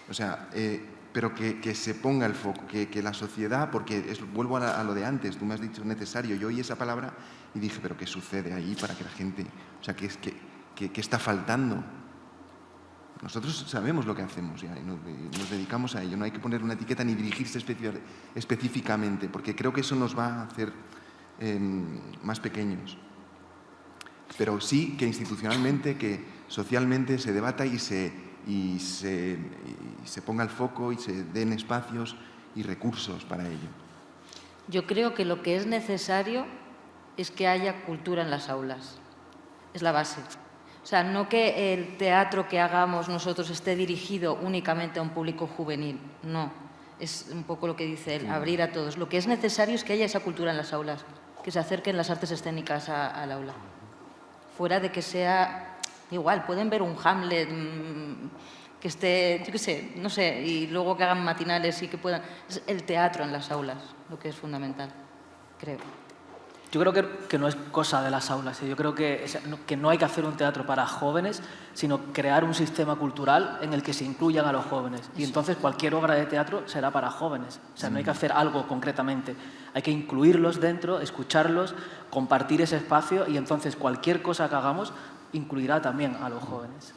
S11: O sea, pero que se ponga el foco, que la sociedad, porque vuelvo a lo de antes, tú me has dicho necesario, yo oí esa palabra y dije, pero ¿qué sucede ahí para que la gente, o sea, ¿qué está faltando? Nosotros sabemos lo que hacemos ya y nos dedicamos a ello. No hay que poner una etiqueta ni dirigirse específicamente, porque creo que eso nos va a hacer más pequeños. Pero sí que institucionalmente, que socialmente se debata y se ponga el foco y se den espacios y recursos para ello.
S6: Yo creo que lo que es necesario es que haya cultura en las aulas. Es la base. O sea, no que el teatro que hagamos nosotros esté dirigido únicamente a un público juvenil, no. Es un poco lo que dice él, abrir a todos. Lo que es necesario es que haya esa cultura en las aulas, que se acerquen las artes escénicas al aula. Fuera de que sea igual, pueden ver un Hamlet que esté, yo qué sé, no sé, y luego que hagan matinales y que puedan... Es el teatro en las aulas, lo que es fundamental, creo.
S7: Yo creo que no es cosa de las aulas. Yo creo que no hay que hacer un teatro para jóvenes, sino crear un sistema cultural en el que se incluyan a los jóvenes. Y entonces cualquier obra de teatro será para jóvenes. O sea, no hay que hacer algo concretamente. Hay que incluirlos dentro, escucharlos, compartir ese espacio y entonces cualquier cosa que hagamos incluirá también a los jóvenes.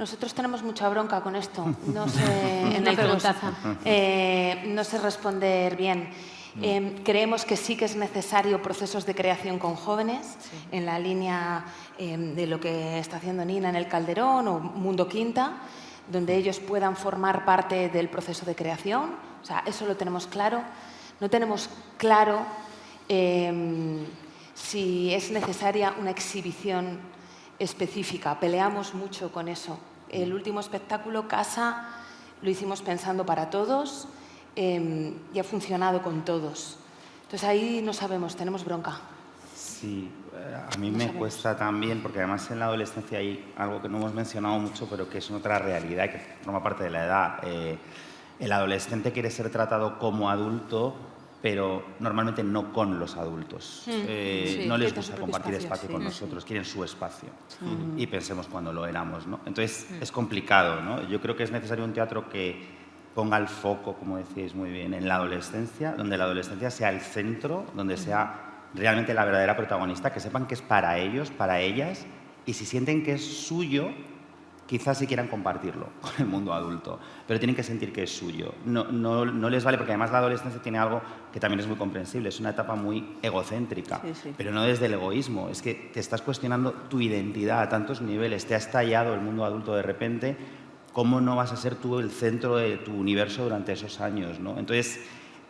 S8: Nosotros tenemos mucha bronca con esto. No sé, en el preguntazo. No sé responder bien. Creemos que sí que es necesario procesos de creación con jóvenes, en la línea de lo que está haciendo Nina en el Calderón o Mundo Quinta, donde ellos puedan formar parte del proceso de creación. O sea, eso lo tenemos claro. No tenemos claro si es necesaria una exhibición específica. Peleamos mucho con eso. El último espectáculo, Casa, lo hicimos pensando para todos. Y ha funcionado con todos. Entonces ahí no sabemos, tenemos bronca.
S9: Sí, a mí me cuesta también, porque además en la adolescencia hay algo que no hemos mencionado mucho, pero que es otra realidad y que forma parte de la edad. El adolescente quiere ser tratado como adulto, pero normalmente no con los adultos. No les gusta compartir espacio con nosotros, quieren su espacio. Y pensemos cuando lo éramos, ¿no? Entonces es complicado, ¿no? Yo creo que es necesario un teatro que ponga el foco, como decíais muy bien, en la adolescencia, donde la adolescencia sea el centro, donde sea realmente la verdadera protagonista, que sepan que es para ellos, para ellas, y si sienten que es suyo, quizás sí quieran compartirlo con el mundo adulto, pero tienen que sentir que es suyo. No les vale, porque además la adolescencia tiene algo que también es muy comprensible, es una etapa muy egocéntrica, pero no desde el egoísmo, es que te estás cuestionando tu identidad a tantos niveles, te ha estallado el mundo adulto de repente. ¿Cómo no vas a ser tú el centro de tu universo durante esos años, ¿no? Entonces,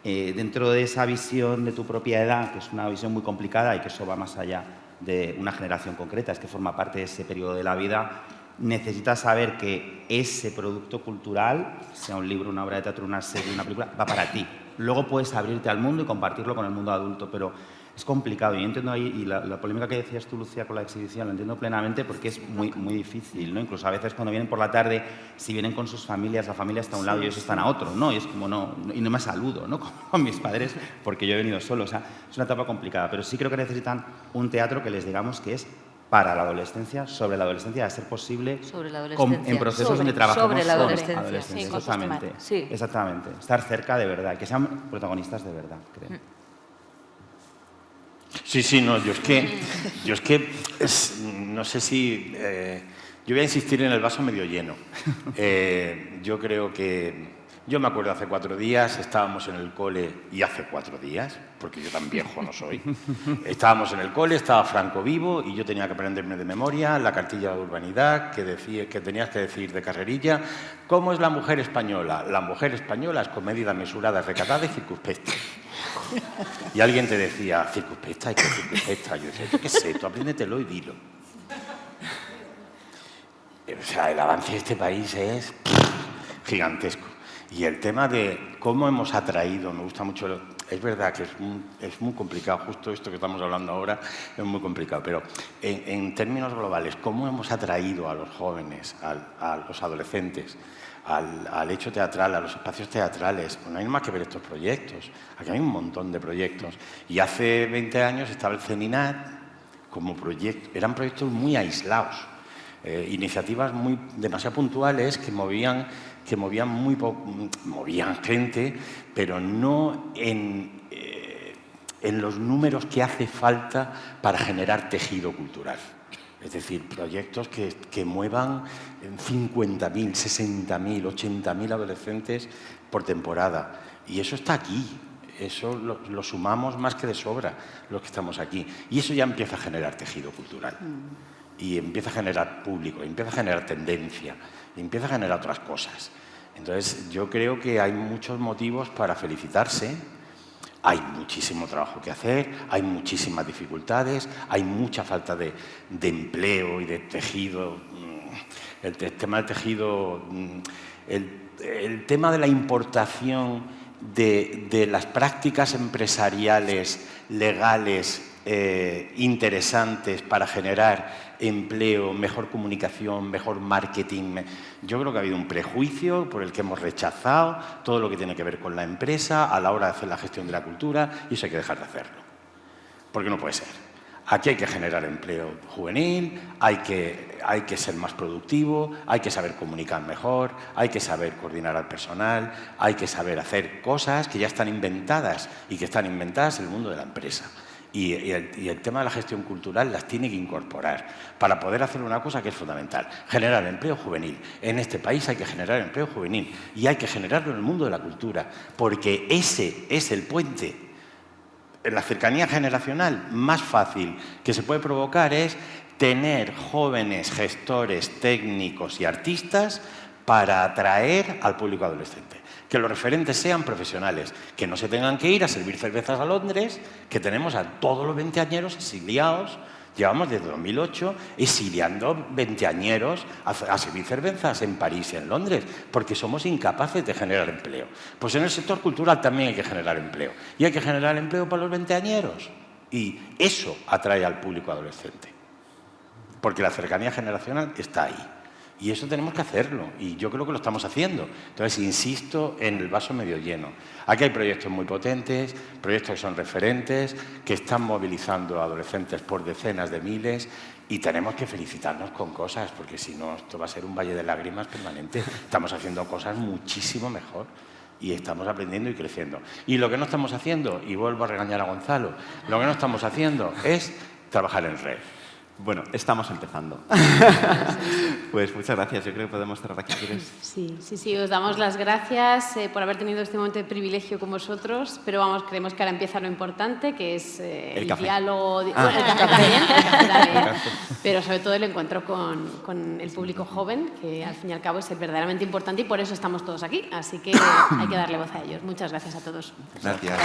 S9: dentro de esa visión de tu propia edad, que es una visión muy complicada y que eso va más allá de una generación concreta, es que forma parte de ese periodo de la vida, necesitas saber que ese producto cultural, sea un libro, una obra de teatro, una serie, una película, va para ti. Luego puedes abrirte al mundo y compartirlo con el mundo adulto, pero es complicado. Yo entiendo ahí, y la polémica que decías tú, Lucía, con la exhibición, lo entiendo plenamente porque es muy, muy difícil, ¿no? Incluso a veces cuando vienen por la tarde, si vienen con sus familias, la familia está a un lado y ellos están a otro, ¿no? Y es como y no me saludo, ¿no? Con mis padres, porque yo he venido solo. O sea, es una etapa complicada, pero sí creo que necesitan un teatro que les digamos que es para la adolescencia, sobre la adolescencia, a ser posible,
S6: sobre la adolescencia.
S9: En procesos donde trabajamos
S6: sobre la adolescencia.
S9: Sí, exactamente.
S6: Sí.
S9: Exactamente. Estar cerca de verdad, que sean protagonistas de verdad, creo.
S10: Sí, no, yo es que no sé si Yo voy a insistir en el vaso medio lleno. Yo creo que... Yo me acuerdo hace 4 días, estábamos en el cole, y hace 4 días, porque yo tan viejo no soy, estábamos en el cole, estaba Franco vivo y yo tenía que aprenderme de memoria la cartilla de urbanidad que tenías que decir de carrerilla, ¿cómo es la mujer española? La mujer española es comedida, mesurada, recatada y circunspecta. Y alguien te decía, circunspecta, ¿y qué circunspecta? Yo decía, yo qué sé, tú apréndetelo y dilo. O sea, el avance de este país es gigantesco. Y el tema de cómo hemos atraído, me gusta mucho, es verdad que es muy complicado, justo esto que estamos hablando ahora es muy complicado, pero en términos globales, cómo hemos atraído a los jóvenes, a los adolescentes, al hecho teatral, a los espacios teatrales. Pues no hay más que ver estos proyectos. Aquí hay un montón de proyectos. Y hace 20 años estaba el CENINAT como proyecto. Eran proyectos muy aislados. Iniciativas demasiado puntuales que movían gente, pero no en los números que hace falta para generar tejido cultural. Es decir, proyectos que muevan 50.000, 60.000, 80.000 adolescentes por temporada. Y eso está aquí. Eso lo sumamos más que de sobra los que estamos aquí. Y eso ya empieza a generar tejido cultural. Y empieza a generar público, y empieza a generar tendencia, y empieza a generar otras cosas. Entonces, yo creo que hay muchos motivos para felicitarse. Hay muchísimo trabajo que hacer, hay muchísimas dificultades, hay mucha falta de empleo y de tejido. El tema del tejido, el tema de la importación de las prácticas empresariales, legales, interesantes para generar empleo, mejor comunicación, mejor marketing. Yo creo que ha habido un prejuicio por el que hemos rechazado todo lo que tiene que ver con la empresa a la hora de hacer la gestión de la cultura, y eso hay que dejar de hacerlo, porque no puede ser. Aquí hay que generar empleo juvenil, hay que ser más productivo, hay que saber comunicar mejor, hay que saber coordinar al personal, hay que saber hacer cosas que ya están inventadas y que están inventadas en el mundo de la empresa. Y el tema de la gestión cultural las tiene que incorporar para poder hacer una cosa que es fundamental, generar empleo juvenil. En este país hay que generar empleo juvenil y hay que generarlo en el mundo de la cultura, porque ese es el puente. La cercanía generacional más fácil que se puede provocar es tener jóvenes gestores, técnicos y artistas para atraer al público adolescente. Que los referentes sean profesionales, que no se tengan que ir a servir cervezas a Londres, que tenemos a todos los veinteañeros exiliados. Llevamos desde 2008 exiliando veinteañeros a servir cervezas en París y en Londres, porque somos incapaces de generar empleo. Pues en el sector cultural también hay que generar empleo. Y hay que generar empleo para los veinteañeros. Y eso atrae al público adolescente. Porque la cercanía generacional está ahí. Y eso tenemos que hacerlo, y yo creo que lo estamos haciendo. Entonces, insisto en el vaso medio lleno. Aquí hay proyectos muy potentes, proyectos que son referentes, que están movilizando a adolescentes por decenas de miles, y tenemos que felicitarnos con cosas, porque si no, esto va a ser un valle de lágrimas permanente. Estamos haciendo cosas muchísimo mejor, y estamos aprendiendo y creciendo. Y lo que no estamos haciendo, y vuelvo a regañar a Gonzalo, lo que no estamos haciendo es trabajar en red.
S3: Bueno, estamos empezando. Pues muchas gracias. Yo creo que podemos cerrar aquí.
S4: Sí, os damos las gracias por haber tenido este momento de privilegio con vosotros, pero vamos, creemos que ahora empieza lo importante, que es el diálogo, el café también, pero sobre todo el encuentro con el público joven, que al fin y al cabo es verdaderamente importante, y por eso estamos todos aquí, así que hay que darle voz a ellos. Muchas gracias a todos.
S11: Gracias.